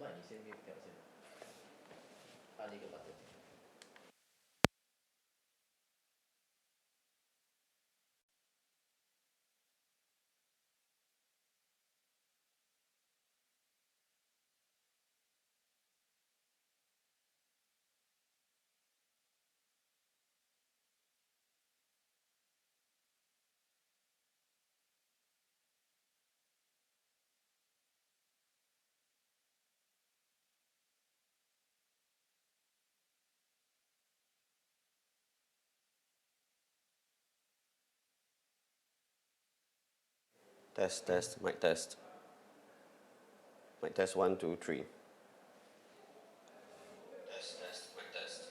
麦你先没有表现，按一个 button。Test, test, mic test. Mic test 1, 2, 3. Test, test, mic test.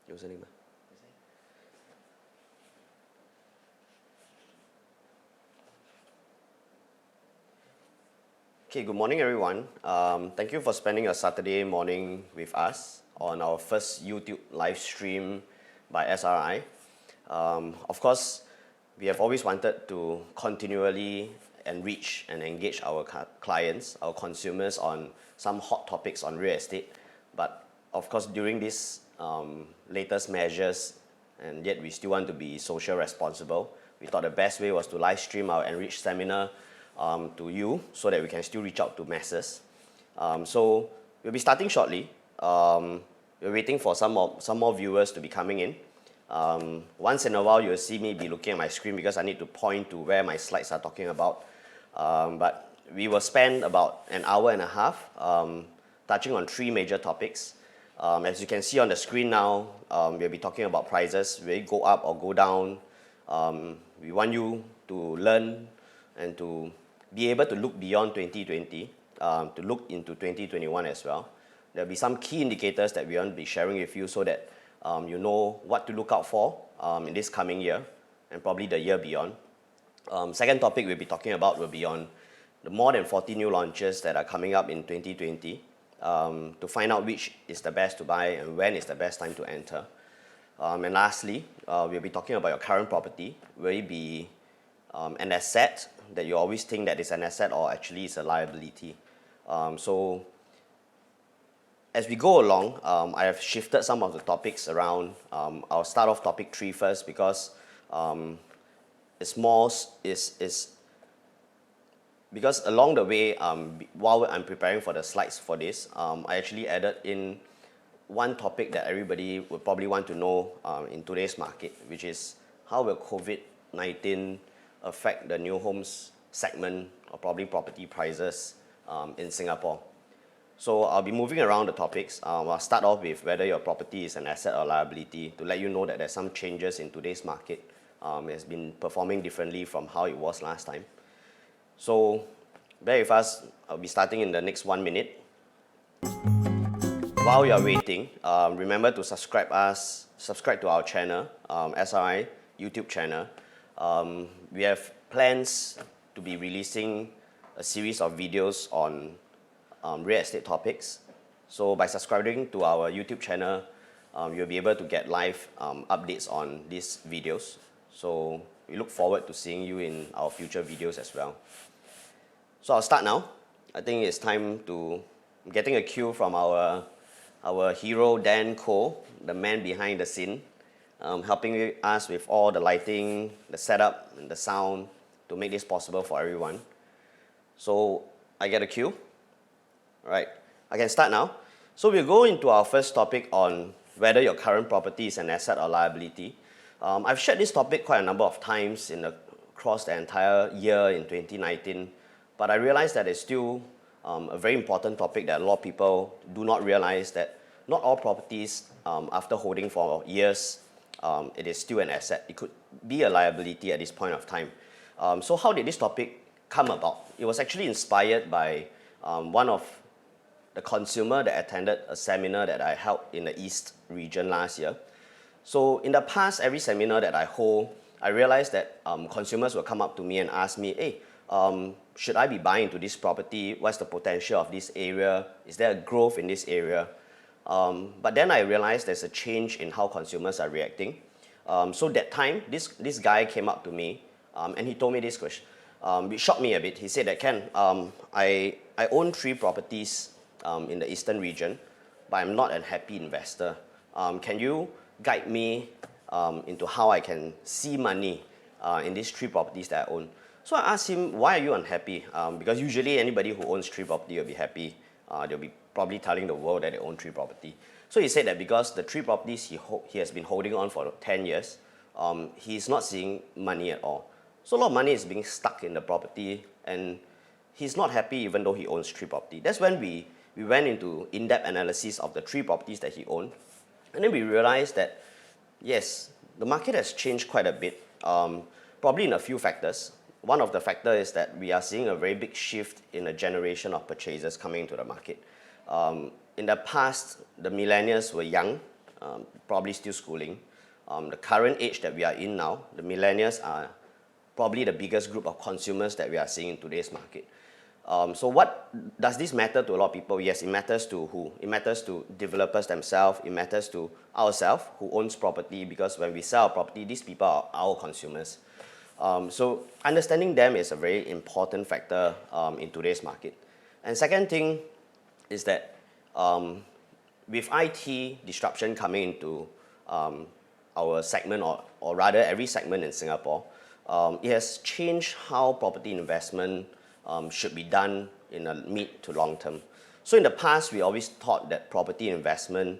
Username. Okay, good morning everyone. Thank you for spending a Saturday morning with us on our first YouTube live stream by SRI. Of course, we have always wanted to continually enrich and engage our clients, our consumers on some hot topics on real estate. But of course, during these latest measures, and yet we still want to be social responsible, we thought the best way was to live stream our ENRICH seminar to you so that we can still reach out to masses. So we'll be starting shortly. We're waiting for some more viewers to be coming in. Once in a while, you'll see me be looking at my screen because I need to point to where my slides are talking about. But we will spend about an hour and a half touching on 3 major topics. As you can see on the screen now, we'll be talking about prices, will it go up or go down. We want you to learn and to be able to look beyond 2020, to look into 2021 as well. There'll be some key indicators that we want to be sharing with you so that you know what to look out for in this coming year and probably the year beyond. Second topic we'll be talking about will be on the more than 40 new launches that are coming up in 2020 to find out which is the best to buy and when is the best time to enter. And lastly, we'll be talking about your current property. Will it be an asset that you always think that is an asset or actually it's a liability? So as we go along, I have shifted some of the topics around. I'll start off topic 3 first because because along the way, while I'm preparing for the slides for this, I actually added in one topic that everybody would probably want to know in today's market, which is how will COVID-19 affect the new homes segment or probably property prices in Singapore. So I'll be moving around the topics. I'll start off with whether your property is an asset or liability to let you know that there's some changes in today's market. It has been performing differently from how it was last time. So bear with us. I'll be starting in the next 1 minute. While you're waiting, remember to subscribe to our channel, SRI YouTube channel. We have plans to be releasing a series of videos on real estate topics. So by subscribing to our YouTube channel, you'll be able to get live updates on these videos. So we look forward to seeing you in our future videos as well. So I'll start now. I think it's time to getting a cue from our hero Dan Koh, the man behind the scene, helping us with all the lighting, the setup, and the sound to make this possible for everyone. So I get a cue. All right, I can start now. So we'll go into our first topic on whether your current property is an asset or liability. I've shared this topic quite a number of times across the entire year in 2019, but I realized that it's still a very important topic that a lot of people do not realize, that not all properties, after holding for years, it is still an asset. It could be a liability at this point of time. So how did this topic come about? It was actually inspired by one of the consumer that attended a seminar that I held in the East region last year. So in the past, every seminar that I hold, I realized that consumers will come up to me and ask me, hey, should I be buying into this property? What's the potential of this area? Is there a growth in this area? But then I realized there's a change in how consumers are reacting. So that time, this guy came up to me and he told me this question, which shocked me a bit. He said that, Ken, I own 3 properties in the Eastern region, but I'm not a happy investor. Can you guide me into how I can see money in these 3 properties that I own? So I asked him, why are you unhappy? Because usually anybody who owns 3 property will be happy. They'll be probably telling the world that they own 3 property. So he said that because the 3 properties he has been holding on for 10 years, he's not seeing money at all. So a lot of money is being stuck in the property and he's not happy even though he owns 3 property. That's when we went into in-depth analysis of the 3 properties that he owned. And then we realized that, yes, the market has changed quite a bit, probably in a few factors. One of the factors is that we are seeing a very big shift in the generation of purchasers coming into the market. In the past, the millennials were young, probably still schooling. The current age that we are in now, the millennials are probably the biggest group of consumers that we are seeing in today's market. So what does this matter to a lot of people? Yes, it matters to who? It matters to developers themselves. It matters to ourselves who owns property, because when we sell our property, these people are our consumers. So understanding them is a very important factor in today's market. And second thing is that with IT disruption coming into our segment, or rather every segment in Singapore, it has changed how property investment should be done in a mid to long term. So in the past, we always thought that property investment,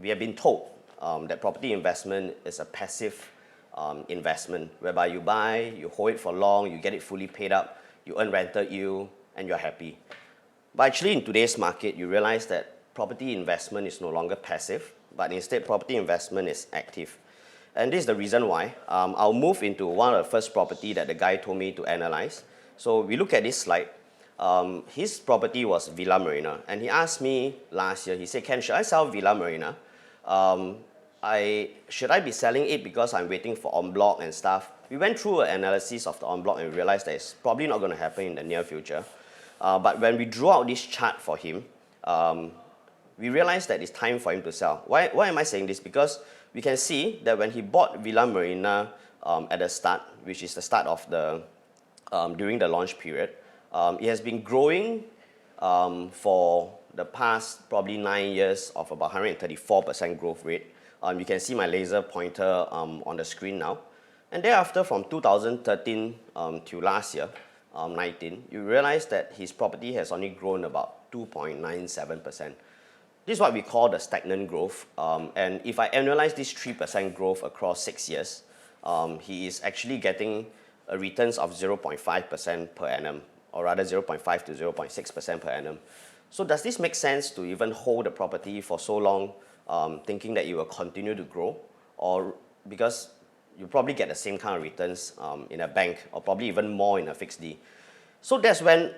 we have been told that property investment is a passive investment, whereby you buy, you hold it for long, you get it fully paid up, you earn rental yield, and you're happy. But actually in today's market, you realize that property investment is no longer passive, but instead property investment is active. And this is the reason why. I'll move into one of the first property that the guy told me to analyze. So we look at this slide. His property was Villa Marina, and he asked me last year, he said, Ken, should I sell Villa Marina? Should I be selling it because I'm waiting for en bloc and stuff? We went through an analysis of the en bloc and we realized that it's probably not going to happen in the near future. But when we drew out this chart for him, we realized that it's time for him to sell. Why am I saying this? Because we can see that when he bought Villa Marina at the start, which is the start of the during the launch period, it has been growing for the past probably 9 years of about 134% growth rate. You can see my laser pointer on the screen now. And thereafter, from 2013 to last year, 19, you realize that his property has only grown about 2.97%. This is what we call the stagnant growth. And if I annualize this 3% growth across 6 years, he is actually getting a returns of 0.5% per annum, or rather 0.5 to 0.6% per annum. So does this make sense to even hold the property for so long, thinking that it will continue to grow? Or because you probably get the same kind of returns in a bank, or probably even more in a fixed D. So that's when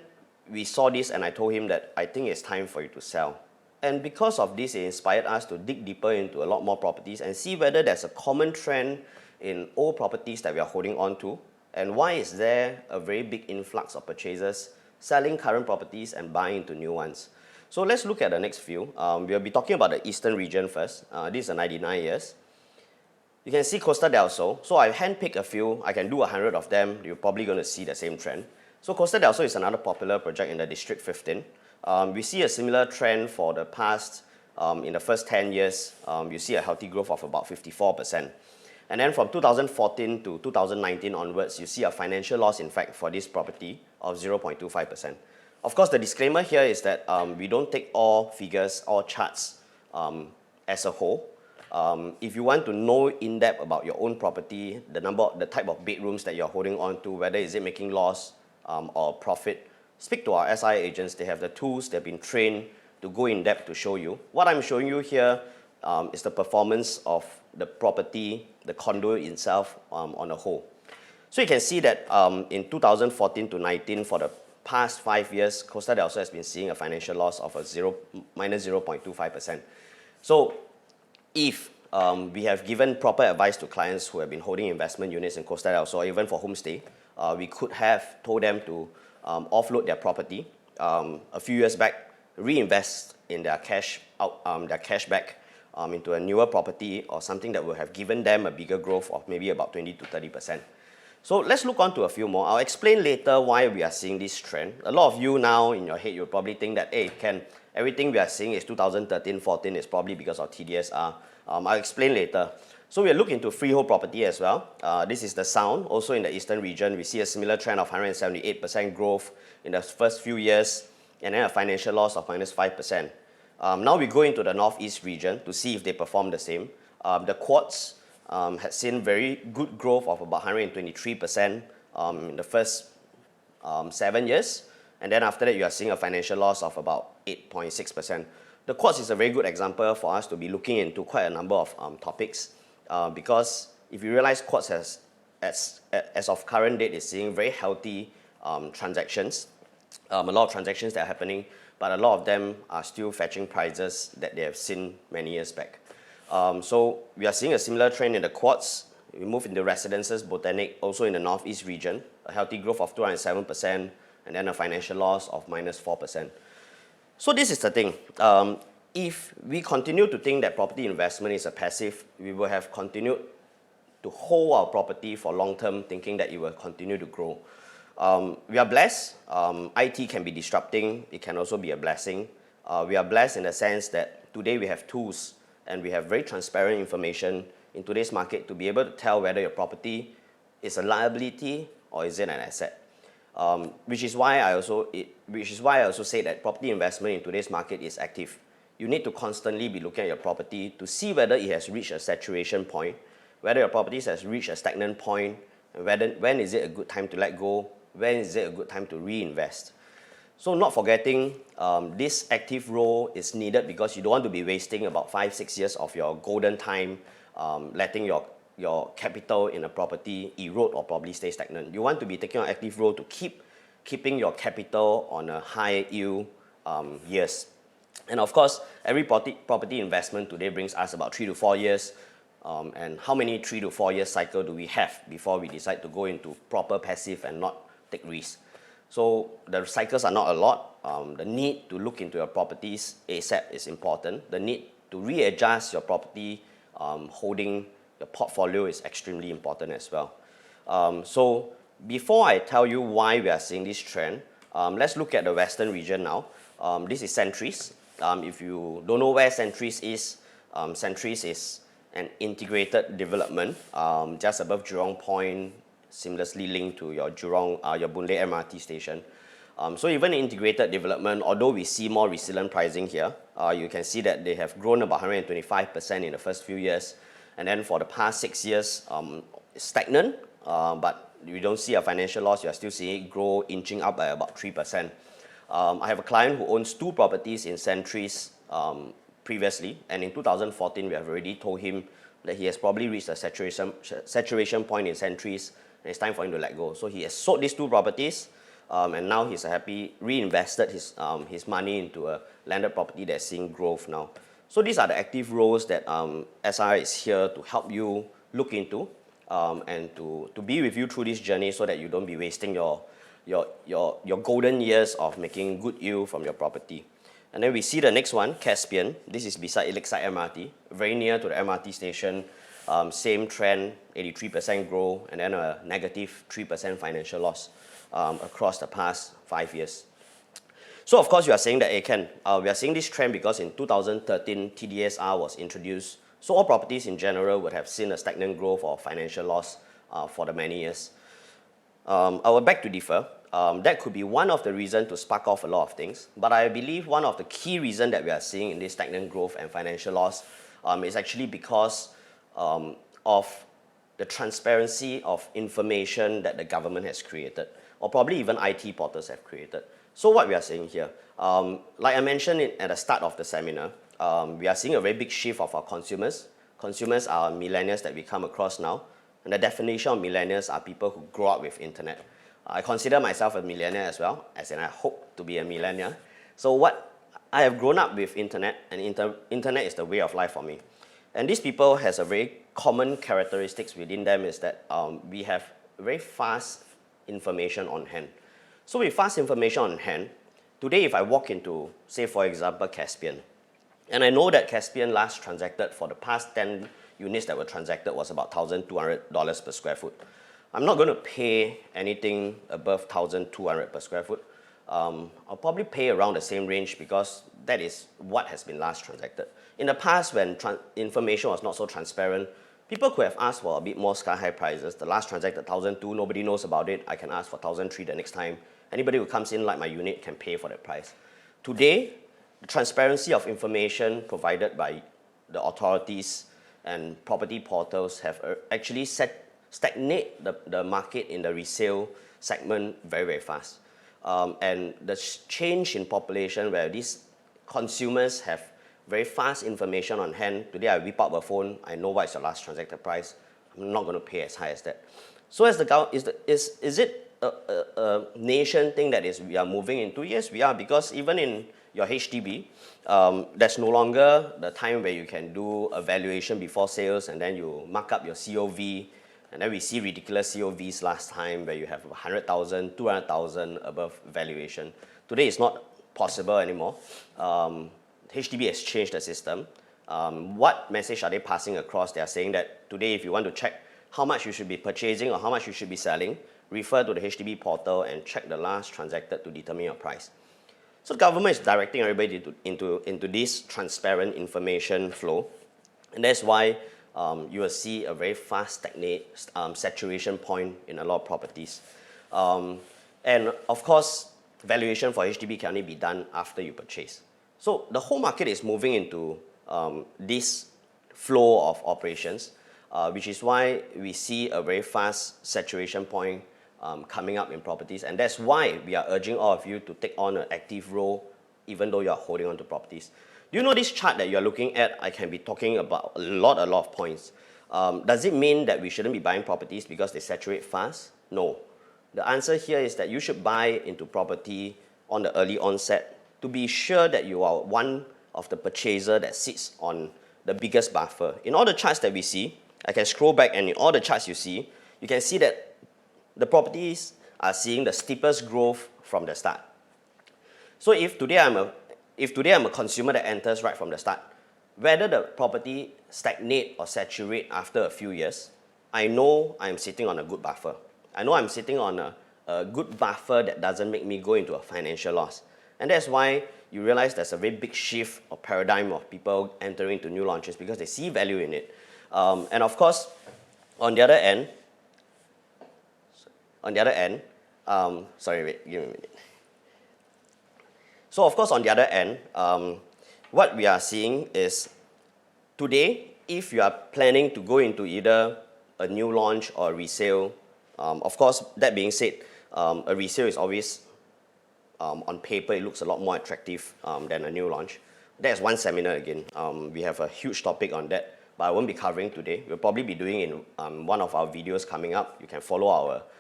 we saw this, and I told him that I think it's time for you to sell. And because of this, it inspired us to dig deeper into a lot more properties and see whether there's a common trend in old properties that we are holding on to, and why is there a very big influx of purchasers selling current properties and buying into new ones. So let's look at the next few. We'll be talking about the eastern region first. This is a 99 years. You can see Costa del Sol. So I handpicked a few. I can do 100 of them. You're probably going to see the same trend. So Costa del Sol is another popular project in the District 15. We see a similar trend for the past, in the first 10 years, you see a healthy growth of about 54%. And then from 2014 to 2019 onwards, you see a financial loss, in fact, for this property of 0.25%. Of course, the disclaimer here is that we don't take all figures, all charts as a whole. If you want to know in depth about your own property, the type of bedrooms that you're holding on to, whether is it making loss or profit, speak to our SI agents. They have the tools, they've been trained to go in depth to show you. What I'm showing you here is the performance of the property, the condo itself on a whole. So you can see that in 2014 to 19, for the past 5 years, Costa del Sol has been seeing a financial loss of minus 0.25%. So if we have given proper advice to clients who have been holding investment units in Costa del Sol, or even for homestay, we could have told them to offload their property a few years back, reinvest in their cash back into a newer property or something that will have given them a bigger growth of maybe about 20 to 30%. So let's look on to a few more. I'll explain later why we are seeing this trend. A lot of you now in your head, you'll probably think that, hey, Ken, everything we are seeing is 2013-14 is probably because of TDSR. I'll explain later. So we'll look into freehold property as well. This is the Sound. Also in the eastern region, we see a similar trend of 178% growth in the first few years, and then a financial loss of minus 5%. Now we go into the northeast region to see if they perform the same. The Quartz had seen very good growth of about 123% in the first 7 years. And then after that, you are seeing a financial loss of about 8.6%. The Quartz is a very good example for us to be looking into quite a number of topics. Because if you realize Quartz has, as of current date, is seeing very healthy transactions. A lot of transactions that are happening, but a lot of them are still fetching prices that they have seen many years back. So we are seeing a similar trend in the quartz. We move into residences, botanic, also in the northeast region, a healthy growth of 207%, and then a financial loss of -4%. So this is the thing. If we continue to think that property investment is a passive, we will have continued to hold our property for long term, thinking that it will continue to grow. We are blessed. IT can be disrupting. It can also be a blessing. We are blessed in the sense that today we have tools and we have very transparent information in today's market to be able to tell whether your property is a liability or is it an asset. Which is why I also say that property investment in today's market is active. You need to constantly be looking at your property to see whether it has reached a saturation point, whether your property has reached a stagnant point, and when is it a good time to let go, when is it a good time to reinvest. So not forgetting, this active role is needed because you don't want to be wasting about 5-6 years of your golden time letting your capital in a property erode or probably stay stagnant. You want to be taking an active role to keeping your capital on a high yield years. And of course, every property investment today brings us about 3 to 4 years. And how many 3 to 4 year cycle do we have before we decide to go into proper passive and not take risks? So the cycles are not a lot. The need to look into your properties ASAP is important. The need to readjust your property holding your portfolio is extremely important as well. So before I tell you why we are seeing this trend, let's look at the Western region now. This is Centuries. If you don't know where Centuries is an integrated development just above Jurong Point, seamlessly linked to your Boon Lay MRT station. So even integrated development, although we see more resilient pricing here, you can see that they have grown about 125% in the first few years. And then for the past 6 years, stagnant, but you don't see a financial loss. You are still seeing it grow, inching up by about 3%. I have a client who owns 2 properties in Centuries previously, and in 2014, we have already told him that he has probably reached a saturation point in Centuries, and it's time for him to let go. So he has sold these 2 properties, and now he's reinvested his money into a landed property that's seeing growth now. So these are the active roles that SRI is here to help you look into and to be with you through this journey so that you don't be wasting your golden years of making good yield from your property. And then we see the next one, Caspian. This is beside Lakeside MRT, very near to the MRT station. Same trend, 83% growth, and then a negative 3% financial loss across the past 5 years. So of course, you are saying that, Ken, we are seeing this trend because in 2013, TDSR was introduced. So all properties in general would have seen a stagnant growth or financial loss for the many years. I will beg to differ. That could be one of the reasons to spark off a lot of things. But I believe one of the key reasons that we are seeing in this stagnant growth and financial loss is actually because of the transparency of information that the government has created, or probably even IT portals have created. So what we are seeing here, like I mentioned at the start of the seminar, we are seeing a very big shift of our consumers. Consumers are millennials that we come across now. And the definition of millennials are people who grow up with internet. I consider myself a millennial as well, as in I hope to be a millennial. So I have grown up with internet, and internet is the way of life for me. And these people has a very common characteristics within them is that we have very fast information on hand. So with fast information on hand, today if I walk into, say for example, Caspian, and I know that Caspian last transacted for the past 10 units that were transacted was about $1,200 per square foot. I'm not going to pay anything above $1,200 per square foot. I'll probably pay around the same range because that is what has been last transacted. In the past, when information was not so transparent, people could have asked for a bit more sky-high prices. The last transacted $1,200, nobody knows about it. I can ask for $1,300 the next time. Anybody who comes in like my unit can pay for that price. Today, the transparency of information provided by the authorities and property portals have actually stagnate the market in the resale segment very, very fast. And the change in population where these consumers have very fast information on hand. Today I whip out a phone, I know what is your last transacted price. I'm not going to pay as high as that. So is it a nation thing that we are moving into? Yes, we are, because even in your HDB, there's no longer the time where you can do a valuation before sales and then you mark up your COV, and then we see ridiculous COVs last time where you have 100,000, 200,000 above valuation. Today it's not possible anymore. HDB has changed the system. What message are they passing across? They are saying that today if you want to check how much you should be purchasing or how much you should be selling, refer to the HDB portal and check the last transacted to determine your price. So the government is directing everybody into this transparent information flow, and that's why you will see a very fast saturation point in a lot of properties. And of course, valuation for HDB can only be done after you purchase. So the whole market is moving into this flow of operations, which is why we see a very fast saturation point coming up in properties, and that's why we are urging all of you to take on an active role even though you are holding on to properties. Do you know this chart that you are looking at? I can be talking about a lot of points. Does it mean that we shouldn't be buying properties because they saturate fast? No. The answer here is that you should buy into property on the early onset to be sure that you are one of the purchaser that sits on the biggest buffer. In all the charts that we see, I can scroll back, and in all the charts you can see that the properties are seeing the steepest growth from the start. So if today I'm a consumer that enters right from the start, whether the property stagnate or saturate after a few years, I know I'm sitting on a good buffer. I know I'm sitting on a good buffer that doesn't make me go into a financial loss. And that's why you realize there's a very big shift or paradigm of people entering into new launches because they see value in it. And of course, on the other end, sorry, wait, give me a minute. So of course, on the other end, what we are seeing is today, if you are planning to go into either a new launch or a resale, of course, that being said, a resale is always, on paper, it looks a lot more attractive than a new launch. That's one seminar again. We have a huge topic on that, but I won't be covering today. We'll probably be doing in one of our videos coming up. You can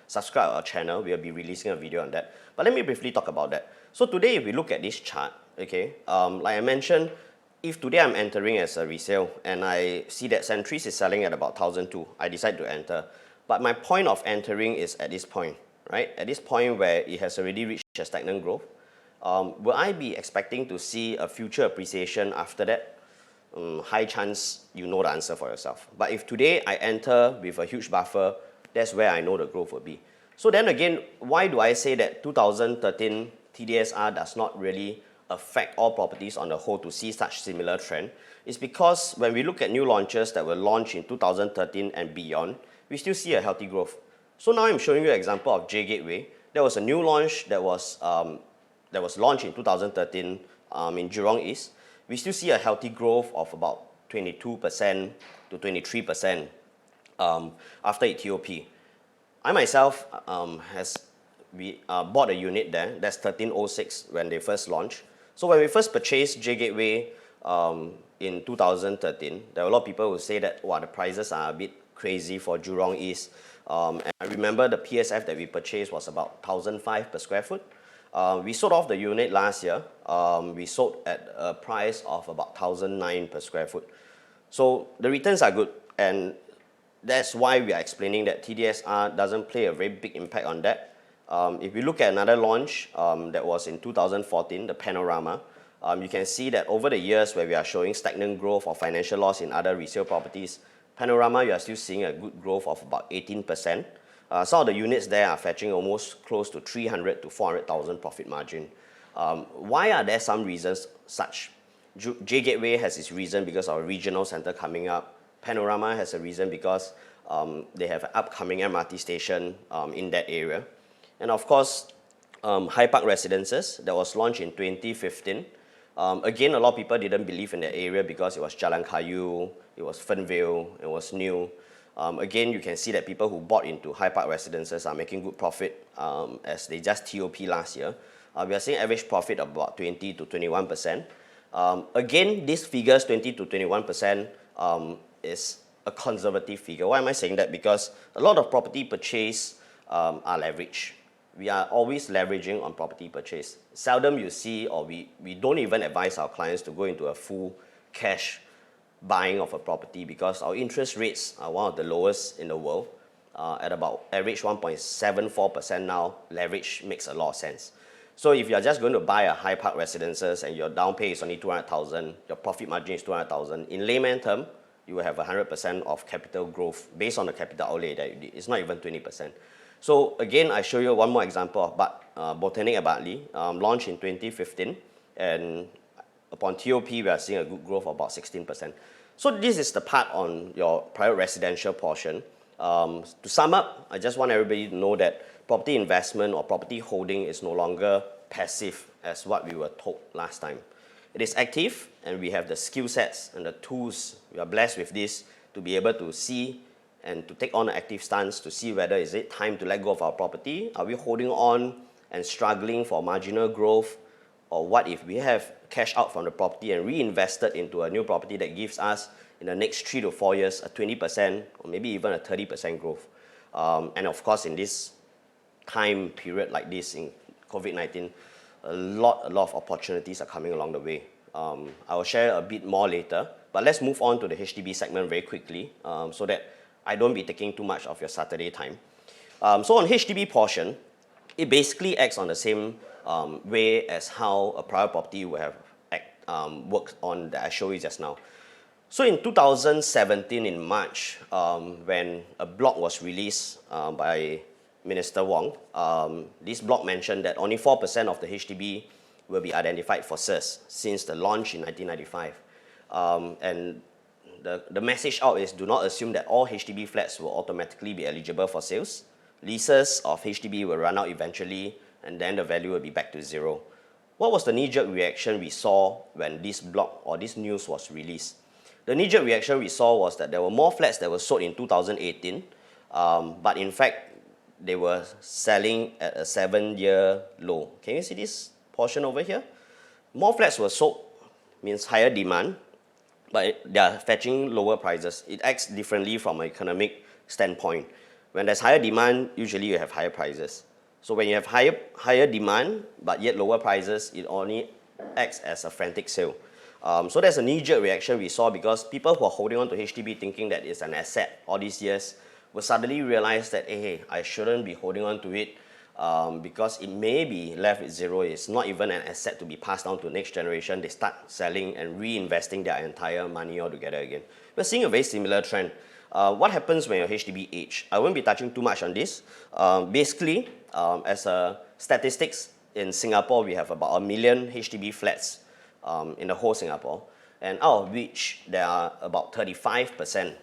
subscribe our channel. We'll be releasing a video on that. But let me briefly talk about that. So today, if we look at this chart, okay, like I mentioned, if today I'm entering as a resale and I see that Centuries is selling at about 1,002, I decide to enter. But my point of entering is at this point, right? At this point where it has already reached a stagnant growth, will I be expecting to see a future appreciation after that? High chance you know the answer for yourself. But if today I enter with a huge buffer, that's where I know the growth will be. So then again, why do I say that 2013 TDSR does not really affect all properties on the whole to see such similar trend? It's because when we look at new launches that were launched in 2013 and beyond, we still see a healthy growth. So now I'm showing you an example of J Gateway. There was a new launch that was launched in 2013 in Jurong East. We still see a healthy growth of about 22% to 23% after its TOP. I myself bought a unit there. That's 1306 when they first launched. So when we first purchased J Gateway in 2013, there were a lot of people who say that the prices are a bit crazy for Jurong East. And I remember the PSF that we purchased was about 1,005 per square foot. We sold off the unit last year. We sold at a price of about 1,009 per square foot. So the returns are good, and that's why we are explaining that TDSR doesn't play a very big impact on that. If we look at another launch that was in 2014, the Panorama, you can see that over the years where we are showing stagnant growth or financial loss in other resale properties, Panorama, you are still seeing a good growth of about 18%. Some of the units there are fetching almost close to 300 to 400,000 profit margin. Why are there some reasons such? J Gateway has its reason because of a regional center coming up. Panorama has a reason because they have an upcoming MRT station in that area. And of course, High Park Residences that was launched in 2015. Again, a lot of people didn't believe in that area because it was Jalan Kayu, it was Fernvale, it was new. Again, you can see that people who bought into High Park Residences are making good profit as they just TOP last year. We are seeing average profit of about 20 to 21%. Again, these figures, 20 to 21%, is a conservative figure. Why am I saying that? Because a lot of property purchase are leveraged. we are always leveraging on property purchase. Seldom you see, or we don't even advise our clients to go into a full cash buying of a property because our interest rates are one of the lowest in the world. At about average 1.74% now, leverage makes a lot of sense. So if you're just going to buy a high park residences and your down pay is only 200,000, your profit margin is 200,000, in layman term, you will have 100% of capital growth based on the capital outlay that you did. It's not even 20%. So again, I show you one more example of Botanic at Bartley, launched in 2015, and upon TOP, we are seeing a good growth of about 16%. So this is the part on your private residential portion. To sum up, I just want everybody to know that property investment or property holding is no longer passive as what we were told last time. It is active, and we have the skill sets and the tools. We are blessed with this to be able to see and to take on an active stance to see whether is it time to let go of our property. Are we holding on and struggling for marginal growth? Or what if we have cash out from the property and reinvested into a new property that gives us in the next 3 to 4 years a 20% or maybe even a 30% growth? And of course, in this time period like this in COVID-19, a lot of opportunities are coming along the way. I will share a bit more later, but let's move on to the HDB segment very quickly so that I don't be taking too much of your Saturday time. So on HDB portion, it basically acts on the same way as how a private property would have worked on that I showed you just now. So in 2017 in March, when a blog was released by Minister Wong, this blog mentioned that only 4% of the HDB will be identified for sales since the launch in 1995. And the message out is do not assume that all HDB flats will automatically be eligible for sales. Leases of HDB will run out eventually, and then the value will be back to zero. What was the knee-jerk reaction we saw when this blog or this news was released? The knee-jerk reaction we saw was that there were more flats that were sold in 2018, but in fact, they were selling at a 7-year low. Can you see this portion over here? More flats were sold, means higher demand, but they are fetching lower prices. It acts differently from an economic standpoint. When there's higher demand, usually you have higher prices. So when you have higher demand, but yet lower prices, it only acts as a frantic sale. So there's a knee-jerk reaction we saw because people who are holding on to HDB thinking that it's an asset all these years will suddenly realize that, hey, I shouldn't be holding on to it because it may be left with zero. It's not even an asset to be passed down to the next generation. They start selling and reinvesting their entire money altogether again. We're seeing a very similar trend. What happens when your HDB age? I won't be touching too much on this. Basically, as a statistics, in Singapore, we have about 1 million HDB flats in the whole Singapore, and out of which there are about 35%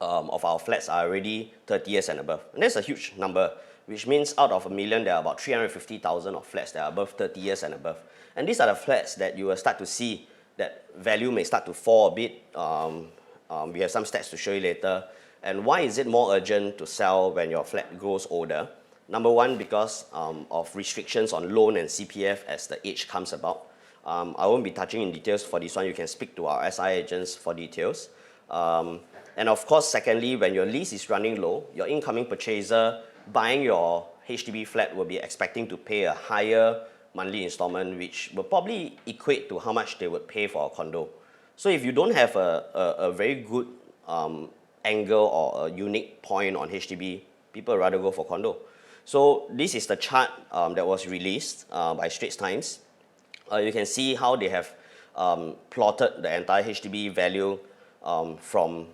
of our flats are already 30 years and above. And that's a huge number, which means out of 1 million, there are about 350,000 of flats that are above 30 years and above. And these are the flats that you will start to see that value may start to fall a bit. We have some stats to show you later. And why is it more urgent to sell when your flat grows older? Number one, because of restrictions on loan and CPF as the age comes about. I won't be touching in details for this one. You can speak to our SI agents for details. And of course, secondly, when your lease is running low, your incoming purchaser buying your HDB flat will be expecting to pay a higher monthly installment, which will probably equate to how much they would pay for a condo. So if you don't have a very good angle or a unique point on HDB, people rather go for condo. So this is the chart that was released by Straits Times. You can see how they have plotted the entire HDB value from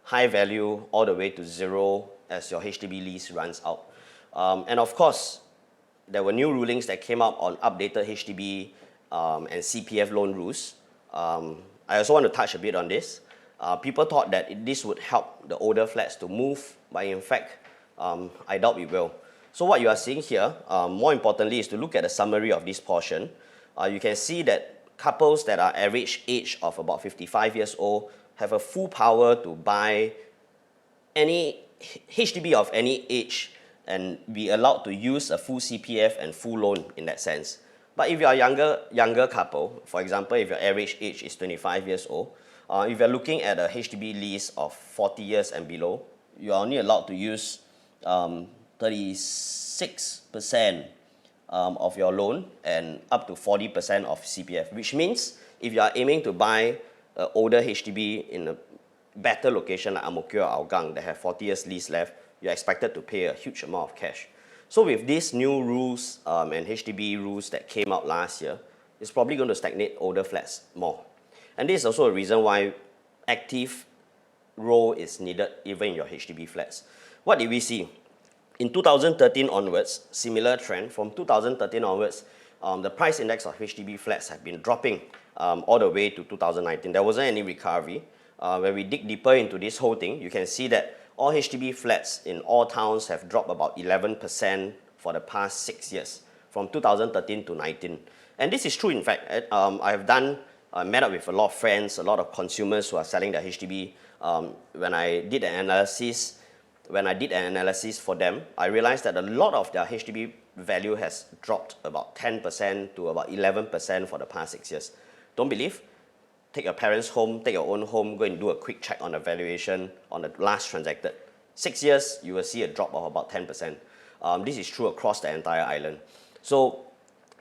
high value all the way to zero as your HDB lease runs out. And of course, there were new rulings that came up on updated HDB and CPF loan rules. I also want to touch a bit on this. People thought that this would help the older flats to move, but in fact, I doubt it will. So what you are seeing here, more importantly, is to look at the summary of this portion. You can see that couples that are average age of about 55 years old have a full power to buy any HDB of any age and be allowed to use a full CPF and full loan in that sense. But if you are a younger couple, for example, if your average age is 25 years old, if you're looking at a HDB lease of 40 years and below, you are only allowed to use 30% 36% of your loan and up to 40% of CPF, which means if you are aiming to buy an older HDB in a better location like Ang Mo Kio or Hougang that have 40 years lease left, you're expected to pay a huge amount of cash. So with these new rules and HDB rules that came out last year, it's probably going to stagnate older flats more. And this is also a reason why active role is needed even in your HDB flats. What did we see? In 2013 onwards, similar trend. From 2013 onwards, the price index of HDB flats have been dropping all the way to 2019. There wasn't any recovery. When we dig deeper into this whole thing, you can see that all HDB flats in all towns have dropped about 11% for the past 6 years, from 2013 to 19. And this is true, in fact. I have met up with a lot of friends, a lot of consumers who are selling their HDB. When I did an analysis for them, I realized that a lot of their HDB value has dropped about 10% to about 11% for the past 6 years. Don't believe? Take your parents' home, take your own home, go and do a quick check on the valuation on the last transacted. 6 years, you will see a drop of about 10%. This is true across the entire island. So,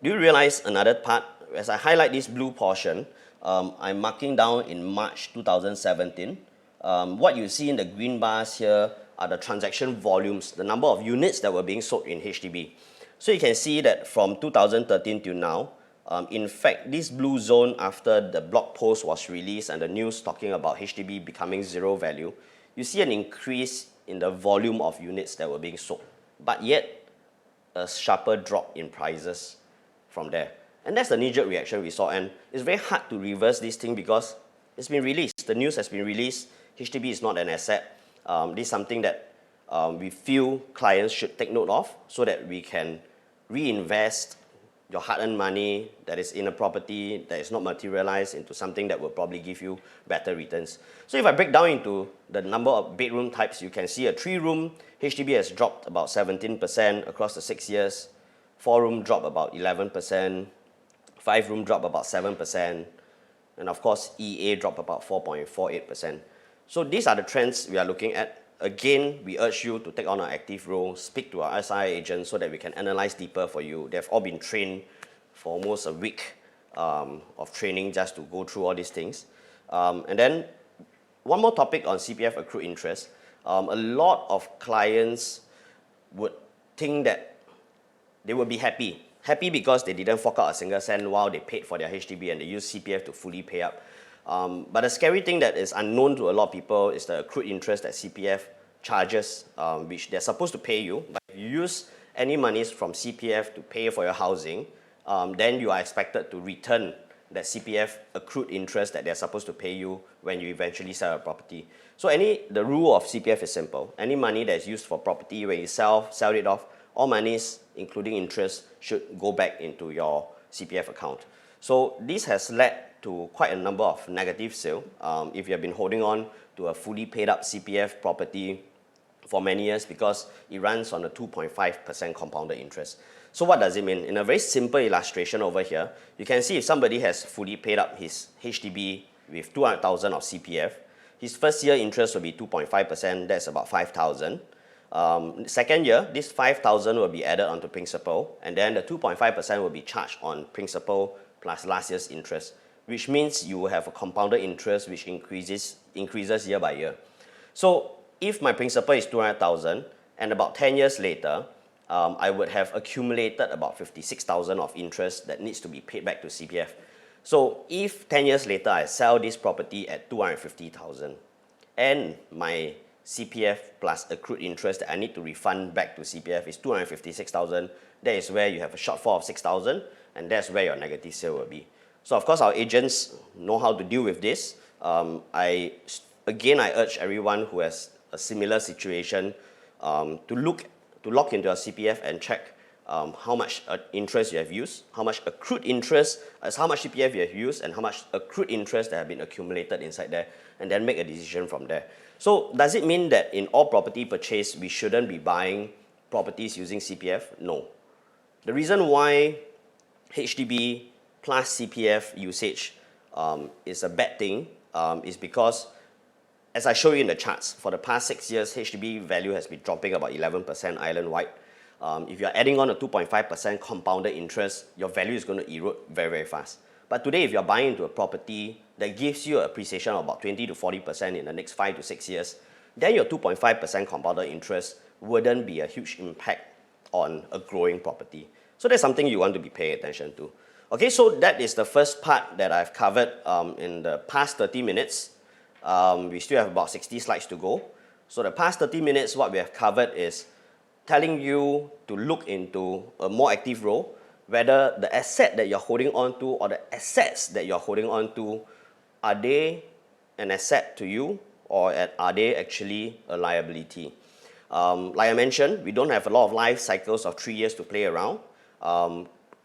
do you realize another part? As I highlight this blue portion, I'm marking down in March 2017. What you see in the green bars here are the transaction volumes, the number of units that were being sold in HDB. So you can see that from 2013 till now, in fact, this blue zone after the blog post was released and the news talking about HDB becoming zero value, you see an increase in the volume of units that were being sold, but yet a sharper drop in prices from there. And that's the knee-jerk reaction we saw, and it's very hard to reverse this thing because it's been released. The news has been released. HDB is not an asset. This is something that we feel clients should take note of so that we can reinvest your hard-earned money that is in a property that is not materialized into something that will probably give you better returns. So if I break down into the number of bedroom types, you can see a 3-room HDB has dropped about 17% across the 6 years. 4-room dropped about 11%. 5-room dropped about 7%. And of course, EA dropped about 4.48%. So these are the trends we are looking at. Again, we urge you to take on an active role, speak to our SI agents so that we can analyze deeper for you. They've all been trained for almost a week of training just to go through all these things. And then one more topic on CPF accrued interest. A lot of clients would think that they would be happy because they didn't fork out a single cent while they paid for their HDB and they use CPF to fully pay up. But the scary thing that is unknown to a lot of people is the accrued interest that CPF charges, which they're supposed to pay you. But if you use any monies from CPF to pay for your housing, then you are expected to return that CPF accrued interest that they're supposed to pay you when you eventually sell a property. So the rule of CPF is simple. Any money that is used for property, when you sell it off, all monies, including interest, should go back into your CPF account. So this has led to quite a number of negative sales. If you have been holding on to a fully paid up CPF property for many years because it runs on a 2.5% compounded interest. So what does it mean? In a very simple illustration over here, you can see if somebody has fully paid up his HDB with 200,000 of CPF, his first year interest will be 2.5%, that's about 5,000. Second year, this 5,000 will be added onto principal, and then the 2.5% will be charged on principal plus last year's interest, which means you will have a compounded interest which increases year by year. So if my principal is 200,000 and about 10 years later, I would have accumulated about 56,000 of interest that needs to be paid back to CPF. So if 10 years later I sell this property at 250,000 and my CPF plus accrued interest that I need to refund back to CPF is 256,000, that is where you have a shortfall of 6,000, and that's where your negative sale will be. So of course our agents know how to deal with this. I urge everyone who has a similar situation to look into your CPF and check how much interest you have used, how much accrued interest, how much CPF you have used, and how much accrued interest that have been accumulated inside there, and then make a decision from there. So does it mean that in all property purchase we shouldn't be buying properties using CPF? No. The reason why HDB plus CPF usage is a bad thing is because as I show you in the charts, for the past 6 years, HDB value has been dropping about 11% island-wide. If you're adding on a 2.5% compounded interest, your value is going to erode very, very fast. But today, if you're buying into a property that gives you an appreciation of about 20 to 40% in the next 5 to 6 years, then your 2.5% compounded interest wouldn't be a huge impact on a growing property. So that's something you want to be paying attention to. Okay, so that is the first part that I've covered in the past 30 minutes. We still have about 60 slides to go. So the past 30 minutes, what we have covered is telling you to look into a more active role, whether the asset that you're holding on to or the assets that you're holding on to, are they an asset to you or are they actually a liability? Like I mentioned, we don't have a lot of life cycles of 3 years to play around.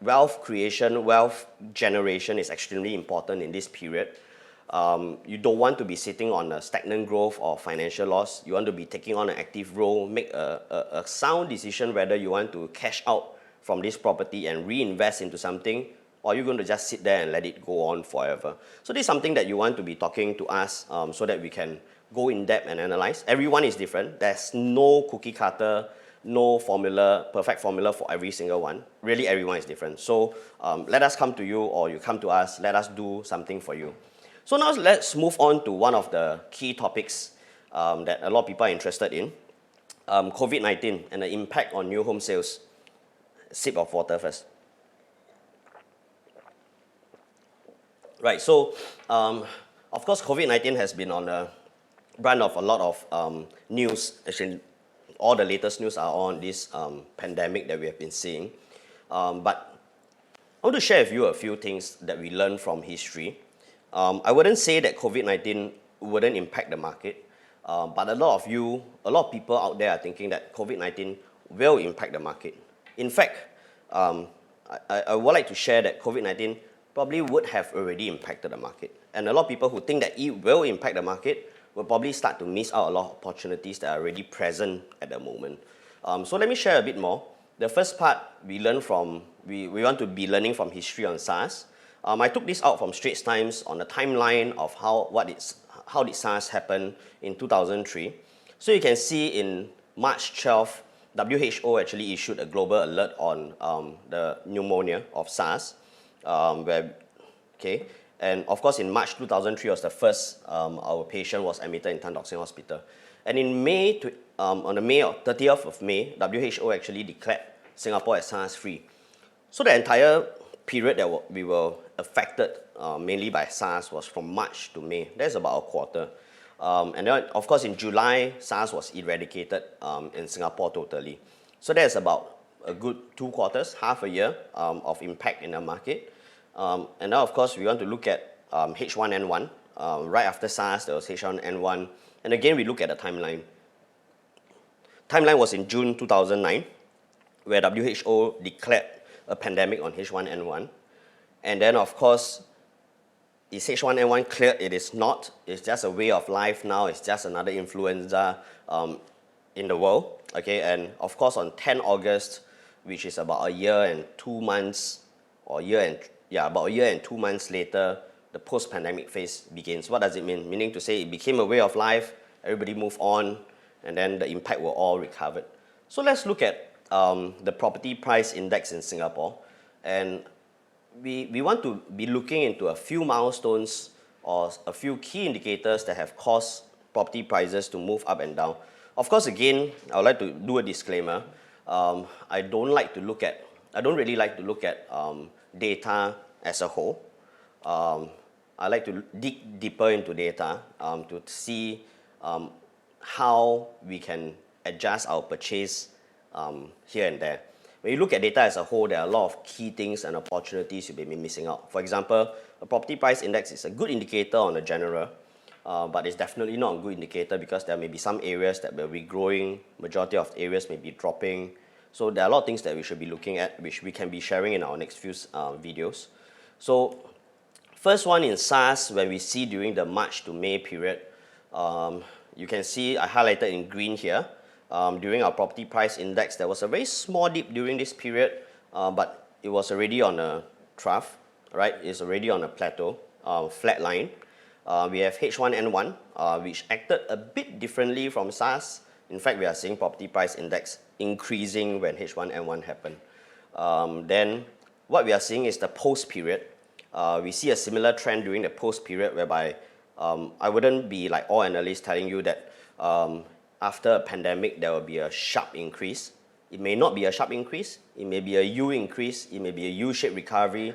Wealth creation, wealth generation is extremely important in this period. You don't want to be sitting on a stagnant growth or financial loss. You want to be taking on an active role, make a sound decision whether you want to cash out from this property and reinvest into something, or you're going to just sit there and let it go on forever. So this is something that you want to be talking to us so that we can go in depth and analyze. Everyone is different. There's no cookie cutter, no formula, perfect formula for every single one. Really, everyone is different. So let us come to you, or you come to us, let us do something for you. So now let's move on to one of the key topics that a lot of people are interested in, COVID-19 and the impact on new home sales. Sip of water first. Right, so of course COVID-19 has been on the brunt of a lot of news. Actually, all the latest news are on this pandemic that we have been seeing. But I want to share with you a few things that we learned from history. I wouldn't say that COVID-19 wouldn't impact the market, but a lot of people out there are thinking that COVID-19 will impact the market. In fact, I would like to share that COVID-19 probably would have already impacted the market. And a lot of people who think that it will impact the market will probably start to miss out a lot of opportunities that are already present at the moment. So let me share a bit more. The first part we learn from, we want to be learning from history on SARS. I took this out from Straits Times on the timeline of how did SARS happen in 2003. So you can see in March 12th, WHO actually issued a global alert on the pneumonia of SARS, and of course in March 2003 was the first our patient was admitted in Tan Tock Seng Hospital. And in May, on the 30th of May, WHO actually declared Singapore as SARS-free. So the entire period that we were affected mainly by SARS was from March to May. That's about a quarter. And then, of course, in July, SARS was eradicated in Singapore totally. So there's about a good 2 quarters, half a year of impact in the market. And now, of course, we want to look at H1N1. Right after SARS, there was H1N1. And again, we look at the timeline. Timeline was in June 2009, where WHO declared a pandemic on H1N1. And then, of course, is H1N1 clear? It is not. It's just a way of life now. It's just another influenza in the world. Okay, and of course, on 10 August, which is about a year and 2 months, about a year and 2 months later, the post-pandemic phase begins. What does it mean? Meaning to say it became a way of life, everybody moved on, and then the impact were all recovered. So let's look at the property price index in Singapore. And we want to be looking into a few milestones or a few key indicators that have caused property prices to move up and down. Of course, again, I would like to do a disclaimer. I don't really like to look at data as a whole. I like to dig deeper into data to see how we can adjust our purchase here and there. When you look at data as a whole, there are a lot of key things and opportunities you may be missing out. For example, a property price index is a good indicator on the general, but it's definitely not a good indicator because there may be some areas that will be growing, majority of areas may be dropping. So there are a lot of things that we should be looking at, which we can be sharing in our next few videos. So first one in SARS, when we see during the March to May period, you can see I highlighted in green here. During our property price index, there was a very small dip during this period, but it was already on a trough, right? It's already on a plateau, flat line. we have H1N1, which acted a bit differently from SARS. In fact, we are seeing property price index increasing when H1N1 happened. Then what we are seeing is the post period. We see a similar trend during the post period whereby I wouldn't be like all analysts telling you that after a pandemic there will be a sharp increase. It may not be a sharp increase, it may be a U increase, it may be a U-shaped recovery,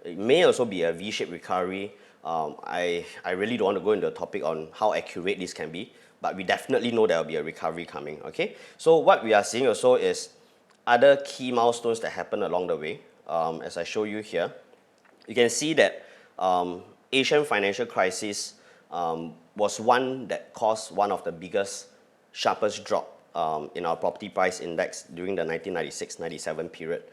it may also be a V-shaped recovery. I really don't want to go into a topic on how accurate this can be, but we definitely know there will be a recovery coming, okay? So what we are seeing also is other key milestones that happen along the way. As I show you here, you can see that Asian financial crisis was one that caused one of the biggest, sharpest drop in our property price index during the 1996-97 period.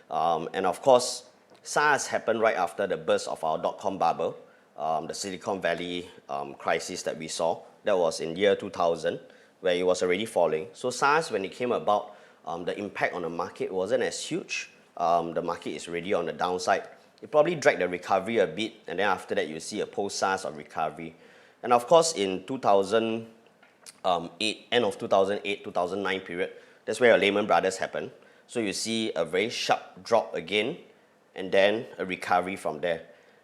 And of course, SARS happened right after the burst of our dot-com bubble, the Silicon Valley crisis that we saw. That was in year 2000, where it was already falling. So SARS, when it came about, the impact on the market wasn't as huge. The market is already on the downside. It probably dragged the recovery a bit, and then after that you see a post-SARS of recovery. And of course in 2008, end of 2008, 2009 period, that's where Lehman Brothers happened. So you see a very sharp drop again, and then a recovery from there.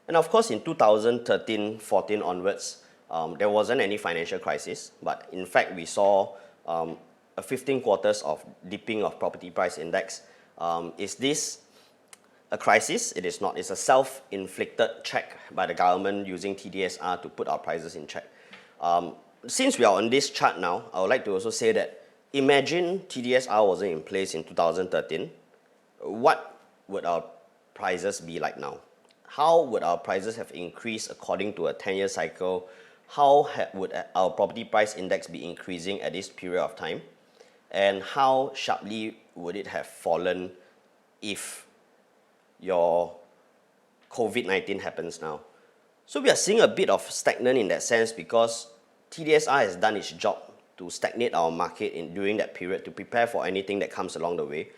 And of course in 2013, 14 onwards, there wasn't any financial crisis, but in fact we saw a 15 quarters of dipping of property price index. Is this a crisis? It is not. It's a self-inflicted check by the government using TDSR to put our prices in check. Since we are on this chart now, I would like to also say that imagine TDSR wasn't in place in 2013. What would our prices be like now? How would our prices have increased according to a 10-year cycle? How would our property price index be increasing at this period of time? And how sharply would it have fallen if your COVID-19 happens now? So we are seeing a bit of stagnant in that sense because TDSR has done its job to stagnate our market during that period to prepare for anything that comes along the way.